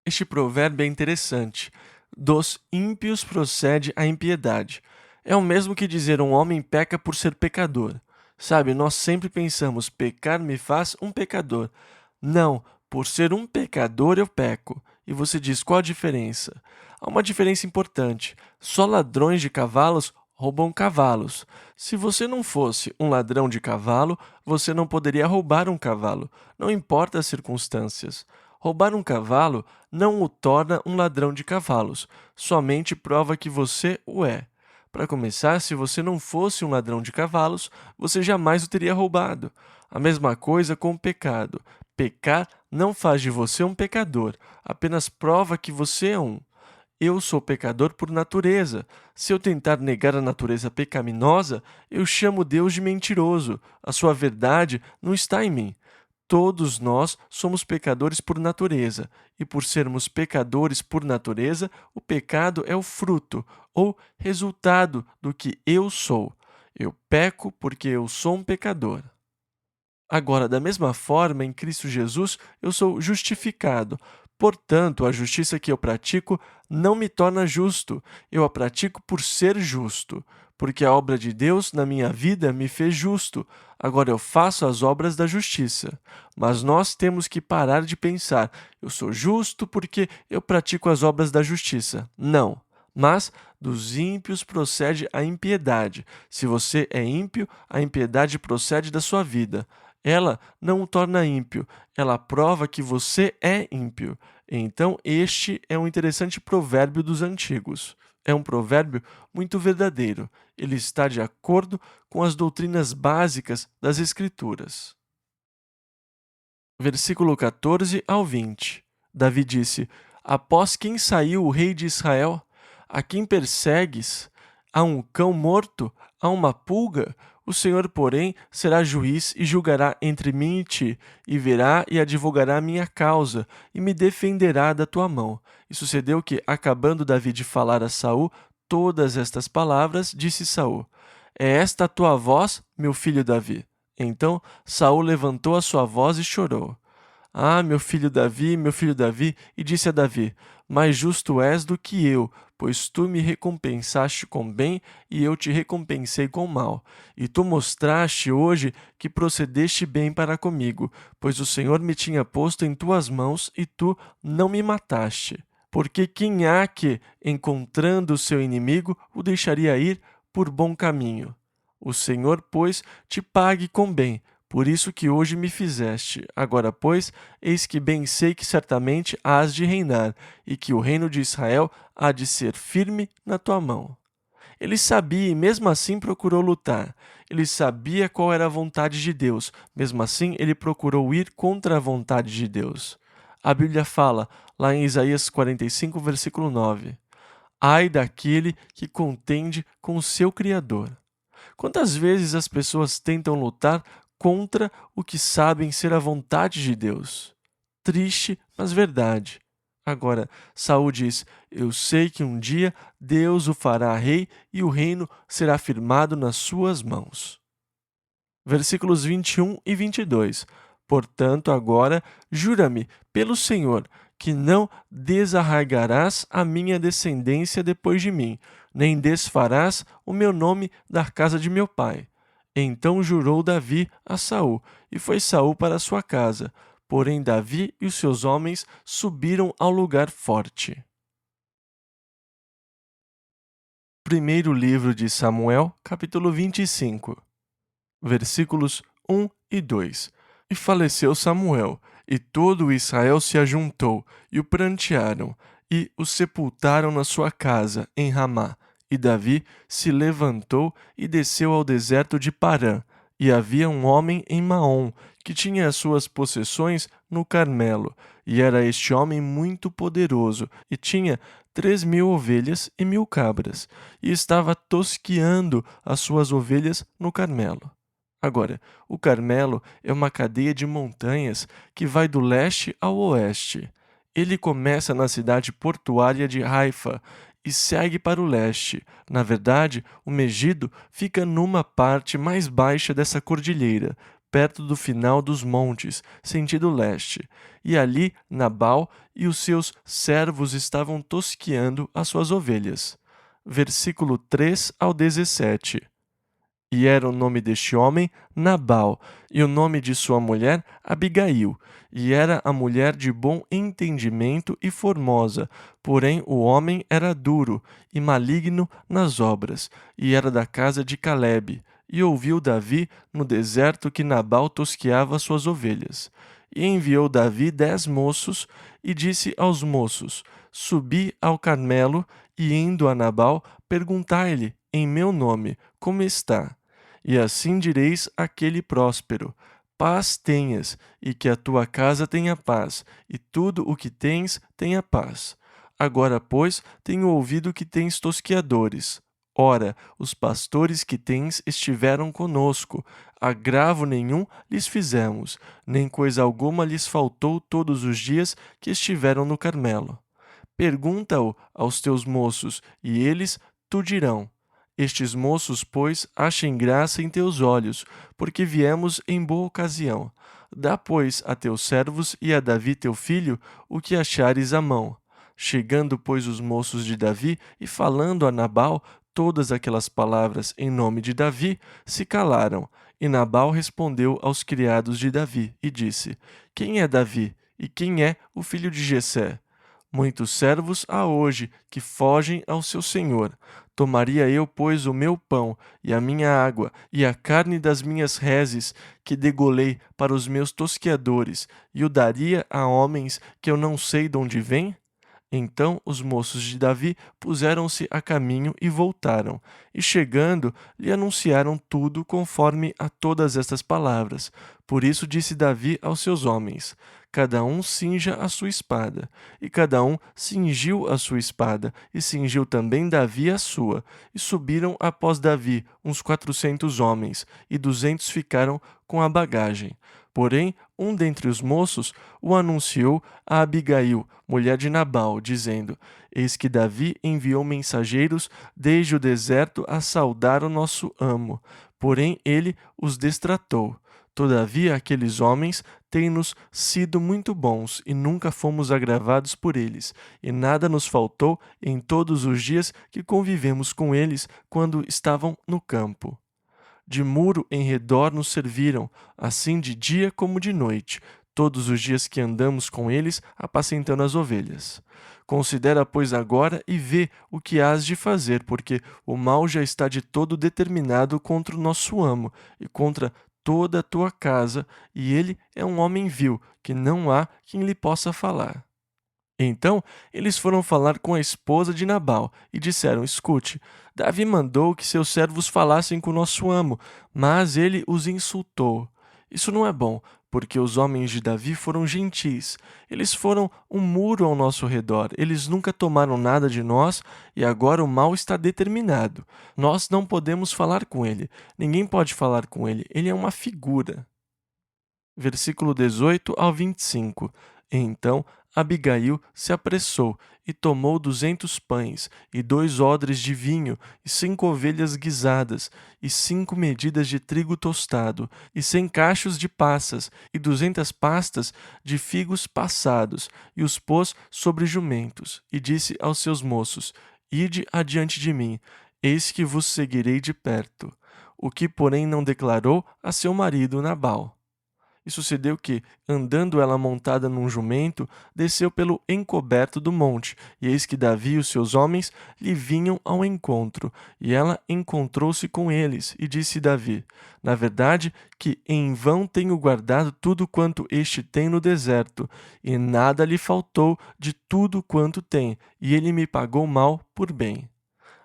Este provérbio é interessante. Dos ímpios procede a impiedade. É o mesmo que dizer um homem peca por ser pecador. Sabe, nós sempre pensamos, pecar me faz um pecador. Não, por ser um pecador eu peco. E você diz, qual a diferença? Há uma diferença importante. Só ladrões de cavalos roubam cavalos. Se você não fosse um ladrão de cavalo, você não poderia roubar um cavalo. Não importa as circunstâncias. Roubar um cavalo não o torna um ladrão de cavalos, somente prova que você o é. Para começar, se você não fosse um ladrão de cavalos, você jamais o teria roubado. A mesma coisa com o pecado. Pecar não faz de você um pecador, apenas prova que você é um. eu sou pecador por natureza. Se eu tentar negar a natureza pecaminosa, eu chamo Deus de mentiroso. A sua verdade não está em mim. Todos nós somos pecadores por natureza, e por sermos pecadores por natureza, o pecado é o fruto ou resultado do que eu sou. Eu peco porque eu sou um pecador. Agora, da mesma forma, em Cristo Jesus, eu sou justificado. Portanto, a justiça que eu pratico não me torna justo, eu a pratico por ser justo, porque a obra de Deus na minha vida me fez justo. Agora eu faço as obras da justiça. Mas nós temos que parar de pensar, eu sou justo porque eu pratico as obras da justiça. Não. Mas dos ímpios procede a impiedade. Se você é ímpio, a impiedade procede da sua vida. Ela não o torna ímpio, ela prova que você é ímpio. Então, este é um interessante provérbio dos antigos. É um provérbio muito verdadeiro. Ele está de acordo com as doutrinas básicas das Escrituras. Versículo 14 ao 20. Davi disse: Após quem saiu o rei de Israel? A quem persegues? A um cão morto? A uma pulga? O Senhor, porém, será juiz e julgará entre mim e ti, e verá e advogará a minha causa, e me defenderá da tua mão. E sucedeu que, acabando Davi de falar a Saul todas estas palavras, disse Saul: É esta a tua voz, meu filho Davi? Então Saul levantou a sua voz e chorou. Ah, meu filho Davi, e disse a Davi: Mais justo és do que eu, pois tu me recompensaste com bem e eu te recompensei com mal. E tu mostraste hoje que procedeste bem para comigo, pois o Senhor me tinha posto em tuas mãos e tu não me mataste. Porque quem há que, encontrando o seu inimigo, o deixaria ir por bom caminho? O Senhor, pois, te pague com bem, por isso que hoje me fizeste. Agora, pois, eis que bem sei que certamente hás de reinar, e que o reino de Israel há de ser firme na tua mão. Ele sabia e mesmo assim procurou lutar. Ele sabia qual era a vontade de Deus, mesmo assim ele procurou ir contra a vontade de Deus. A Bíblia fala, lá em Isaías 45, versículo 9: Ai daquele que contende com o seu Criador. Quantas vezes as pessoas tentam lutar contra o que sabem ser a vontade de Deus? Triste, mas verdade. Agora, Saul diz: Eu sei que um dia Deus o fará rei e o reino será firmado nas suas mãos. Versículos 21 e 22. Portanto, agora, jura-me pelo Senhor, que não desarraigarás a minha descendência depois de mim, nem desfarás o meu nome da casa de meu pai. Então jurou Davi a Saul, e foi Saul para sua casa. Porém, Davi e os seus homens subiram ao lugar forte. Primeiro livro de Samuel, capítulo 25. Versículos 1 e 2. E faleceu Samuel, e todo o Israel se ajuntou, e o prantearam, e o sepultaram na sua casa, em Ramá. E Davi se levantou e desceu ao deserto de Parã. E havia um homem em Maom, que tinha as suas possessões no Carmelo. E era este homem muito poderoso, e tinha 3.000 ovelhas e 1.000 cabras, e estava tosqueando as suas ovelhas no Carmelo. Agora, o Carmelo é uma cadeia de montanhas que vai do leste ao oeste. Ele começa na cidade portuária de Haifa e segue para o leste. Na verdade, o Megido fica numa parte mais baixa dessa cordilheira, perto do final dos montes, sentido leste. E ali, Nabal e os seus servos estavam tosqueando as suas ovelhas. Versículo 3 ao 17. E era o nome deste homem Nabal, e o nome de sua mulher Abigail. E era a mulher de bom entendimento e formosa, porém o homem era duro e maligno nas obras, e era da casa de Calebe. E ouviu Davi no deserto que Nabal tosqueava suas ovelhas. E enviou Davi 10 moços, e disse aos moços: Subi ao Carmelo, e indo a Nabal, perguntai-lhe, em meu nome, como está? E assim direis àquele próspero: Paz tenhas, e que a tua casa tenha paz, e tudo o que tens tenha paz. Agora, pois, tenho ouvido que tens tosqueadores. Ora, os pastores que tens estiveram conosco. Agravo nenhum lhes fizemos, nem coisa alguma lhes faltou todos os dias que estiveram no Carmelo. Pergunta-o aos teus moços, e eles tu dirão. Estes moços, pois, achem graça em teus olhos, porque viemos em boa ocasião. Dá, pois, a teus servos e a Davi teu filho o que achares à mão. Chegando, pois, os moços de Davi e falando a Nabal todas aquelas palavras em nome de Davi, se calaram. E Nabal respondeu aos criados de Davi e disse: Quem é Davi? E quem é o filho de Jessé? Muitos servos há hoje que fogem ao seu senhor. Tomaria eu, pois, o meu pão e a minha água e a carne das minhas reses que degolei para os meus tosqueadores e o daria a homens que eu não sei de onde vêm? Então os moços de Davi puseram-se a caminho e voltaram, e chegando, lhe anunciaram tudo conforme a todas estas palavras. Por isso disse Davi aos seus homens: Cada um cinja a sua espada. E cada um cingiu a sua espada, e cingiu também Davi a sua. E subiram após Davi uns 400 homens, e 200 ficaram com a bagagem. Porém, um dentre os moços o anunciou a Abigail, mulher de Nabal, dizendo: Eis que Davi enviou mensageiros desde o deserto a saudar o nosso amo. Porém, ele os destratou. Todavia, aqueles homens têm-nos sido muito bons e nunca fomos agravados por eles, e nada nos faltou em todos os dias que convivemos com eles quando estavam no campo. De muro em redor nos serviram, assim de dia como de noite, todos os dias que andamos com eles, apacentando as ovelhas. Considera, pois, agora e vê o que hás de fazer, porque o mal já está de todo determinado contra o nosso amo e contra toda a tua casa, e ele é um homem vil, que não há quem lhe possa falar. Então eles foram falar com a esposa de Nabal e disseram: Escute, Davi mandou que seus servos falassem com nosso amo, mas ele os insultou. Isso não é bom, porque os homens de Davi foram gentis. Eles foram um muro ao nosso redor. Eles nunca tomaram nada de nós e agora o mal está determinado. Nós não podemos falar com ele. Ninguém pode falar com ele. Ele é uma figura. Versículo 18 ao 25. Então Abigail se apressou e tomou 200 pães, e 2 odres de vinho, e 5 ovelhas guisadas, e 5 medidas de trigo tostado, e 100 cachos de passas, e 200 pastas de figos passados, e os pôs sobre jumentos, e disse aos seus moços: Ide adiante de mim, eis que vos seguirei de perto. O que, porém, não declarou a seu marido Nabal. E sucedeu que, andando ela montada num jumento, desceu pelo encoberto do monte, e eis que Davi e os seus homens lhe vinham ao encontro, e ela encontrou-se com eles, e disse Davi: Na verdade, que em vão tenho guardado tudo quanto este tem no deserto, e nada lhe faltou de tudo quanto tem, e ele me pagou mal por bem.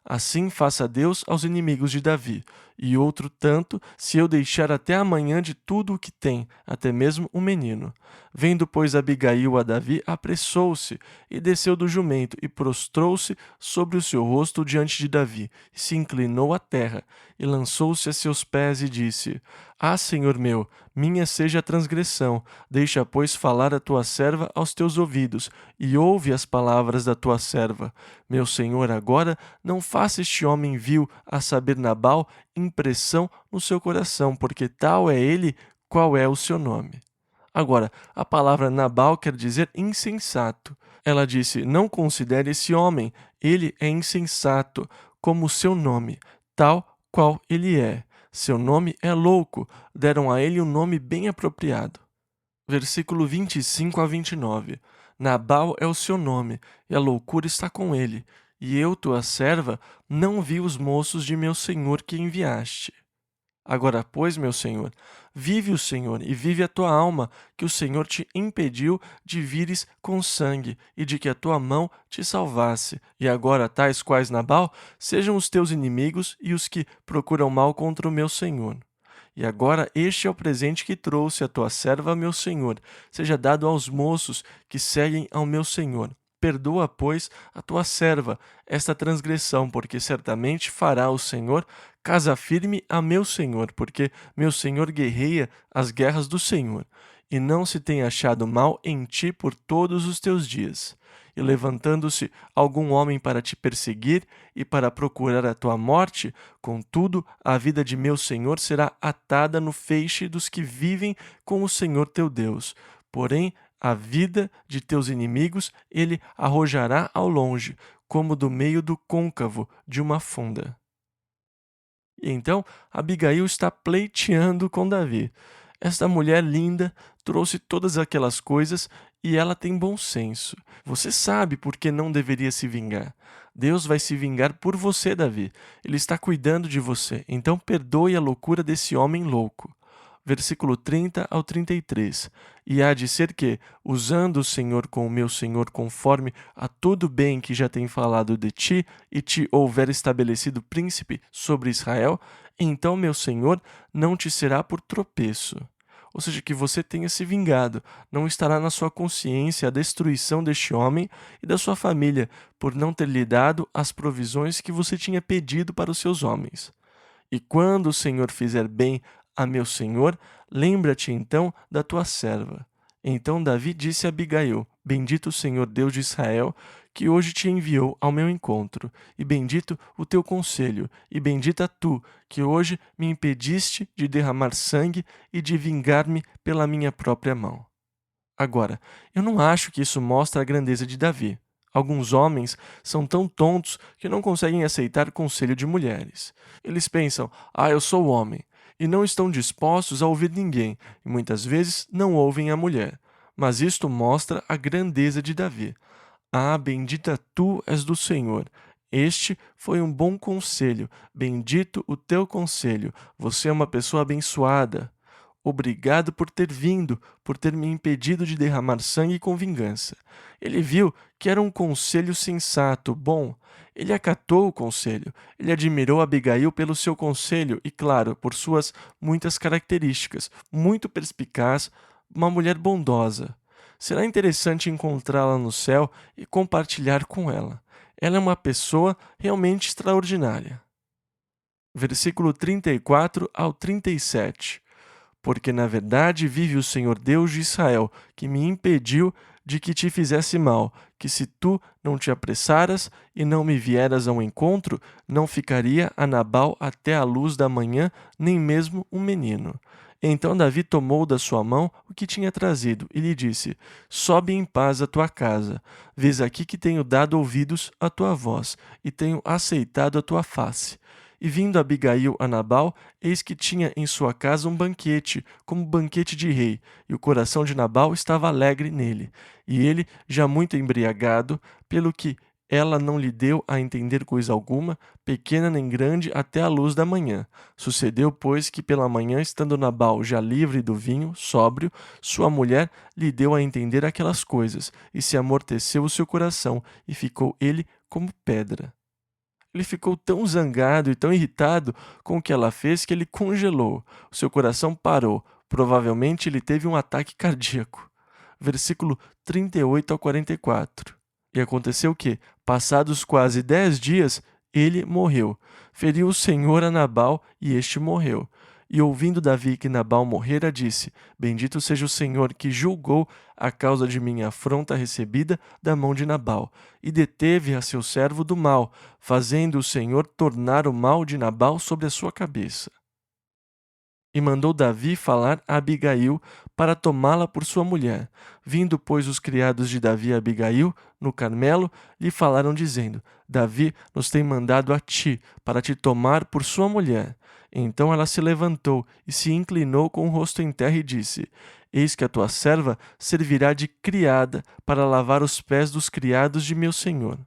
Assim faça Deus aos inimigos de Davi, e outro tanto, se eu deixar até amanhã de tudo o que tem, até mesmo o menino. Vendo, pois, Abigail a Davi, apressou-se, e desceu do jumento, e prostrou-se sobre o seu rosto diante de Davi, e se inclinou à terra, e lançou-se a seus pés, e disse: Ah, Senhor meu, minha seja a transgressão, deixa, pois, falar a tua serva aos teus ouvidos, e ouve as palavras da tua serva. Meu senhor, agora não faça este homem vil, a saber Nabal, impressão no seu coração, porque tal é ele qual é o seu nome. Agora, a palavra Nabal quer dizer insensato. Ela disse: Não considere esse homem, ele é insensato, como o seu nome, tal qual ele é. Seu nome é louco, deram a ele um nome bem apropriado. Versículo 25 a 29. Nabal é o seu nome, e a loucura está com ele. E eu, tua serva, não vi os moços de meu senhor que enviaste. Agora, pois, meu senhor, vive o Senhor e vive a tua alma, que o Senhor te impediu de vires com sangue e de que a tua mão te salvasse. E agora, tais quais Nabal, sejam os teus inimigos e os que procuram mal contra o meu senhor. E agora este é o presente que trouxe a tua serva, meu senhor. Seja dado aos moços que seguem ao meu senhor. Perdoa, pois, a tua serva esta transgressão, porque certamente fará o Senhor casa firme a meu senhor, porque meu senhor guerreia as guerras do Senhor, e não se tem achado mal em ti por todos os teus dias. E levantando-se algum homem para te perseguir e para procurar a tua morte, contudo, a vida de meu senhor será atada no feixe dos que vivem com o Senhor teu Deus. Porém, a vida de teus inimigos ele arrojará ao longe, como do meio do côncavo de uma funda. E então Abigail está pleiteando com Davi. Esta mulher linda trouxe todas aquelas coisas e ela tem bom senso. Você sabe por que não deveria se vingar. Deus vai se vingar por você, Davi. Ele está cuidando de você. Então perdoe a loucura desse homem louco. Versículo 30 ao 33. E há de ser que, usando o Senhor com o meu Senhor conforme a todo bem que já tem falado de ti, e te houver estabelecido príncipe sobre Israel, então meu Senhor não te será por tropeço. Ou seja, que você tenha se vingado, não estará na sua consciência a destruição deste homem e da sua família, por não ter lhe dado as provisões que você tinha pedido para os seus homens. E quando o Senhor fizer bem a meu senhor, lembra-te então da tua serva. Então Davi disse a Abigail: Bendito o Senhor Deus de Israel, que hoje te enviou ao meu encontro, e bendito o teu conselho, e bendita tu, que hoje me impediste de derramar sangue e de vingar-me pela minha própria mão. Agora, eu não acho que isso mostra a grandeza de Davi. Alguns homens são tão tontos que não conseguem aceitar conselho de mulheres. Eles pensam: eu sou homem, e não estão dispostos a ouvir ninguém, e muitas vezes não ouvem a mulher. Mas isto mostra a grandeza de Davi. Bendita tu és do Senhor. Este foi um bom conselho. Bendito o teu conselho. Você é uma pessoa abençoada. Obrigado por ter vindo, por ter me impedido de derramar sangue com vingança. Ele viu que era um conselho sensato, bom. Ele acatou o conselho. Ele admirou Abigail pelo seu conselho e, claro, por suas muitas características. Muito perspicaz, uma mulher bondosa. Será interessante encontrá-la no céu e compartilhar com ela. Ela é uma pessoa realmente extraordinária. Versículo 34 ao 37. Porque na verdade vive o Senhor Deus de Israel, que me impediu de que te fizesse mal, que se tu não te apressaras e não me vieras ao encontro, não ficaria a Nabal até a luz da manhã, nem mesmo um menino. Então Davi tomou da sua mão o que tinha trazido e lhe disse: Sobe em paz à tua casa. Vês aqui que tenho dado ouvidos à tua voz e tenho aceitado a tua face. E vindo Abigail a Nabal, eis que tinha em sua casa um banquete, como banquete de rei, e o coração de Nabal estava alegre nele. E ele, já muito embriagado, pelo que ela não lhe deu a entender coisa alguma, pequena nem grande, até a luz da manhã. Sucedeu, pois, que pela manhã, estando Nabal já livre do vinho, sóbrio, sua mulher lhe deu a entender aquelas coisas, e se amorteceu o seu coração, e ficou ele como pedra. Ele ficou tão zangado e tão irritado com o que ela fez que ele congelou. O seu coração parou. Provavelmente ele teve um ataque cardíaco. Versículo 38 ao 44. E aconteceu que, passados quase 10 dias, ele morreu. Feriu o Senhor a Nabal e este morreu. E ouvindo Davi que Nabal morrera, disse: Bendito seja o Senhor que julgou a causa de minha afronta recebida da mão de Nabal, e deteve a seu servo do mal, fazendo o Senhor tornar o mal de Nabal sobre a sua cabeça. E mandou Davi falar a Abigail para tomá-la por sua mulher. Vindo, pois, os criados de Davi a Abigail, no Carmelo, lhe falaram, dizendo: Davi nos tem mandado a ti, para te tomar por sua mulher. Então ela se levantou e se inclinou com o rosto em terra e disse: Eis que a tua serva servirá de criada para lavar os pés dos criados de meu senhor.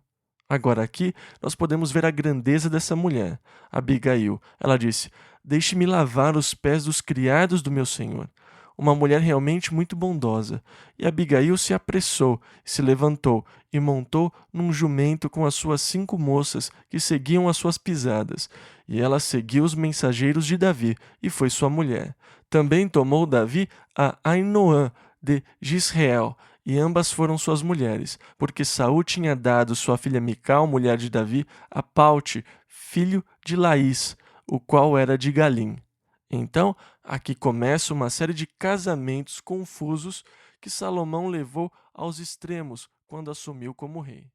Agora aqui nós podemos ver a grandeza dessa mulher, Abigail. Ela disse: Deixe-me lavar os pés dos criados do meu senhor. Uma mulher realmente muito bondosa. E Abigail se apressou, se levantou e montou num jumento com as suas 5 moças que seguiam as suas pisadas. E ela seguiu os mensageiros de Davi e foi sua mulher. Também tomou Davi a Ainoã de Gisreel e ambas foram suas mulheres, porque Saul tinha dado sua filha Mical, mulher de Davi, a Paute, filho de Laís, o qual era de Galim. Então, aqui começa uma série de casamentos confusos que Salomão levou aos extremos quando assumiu como rei.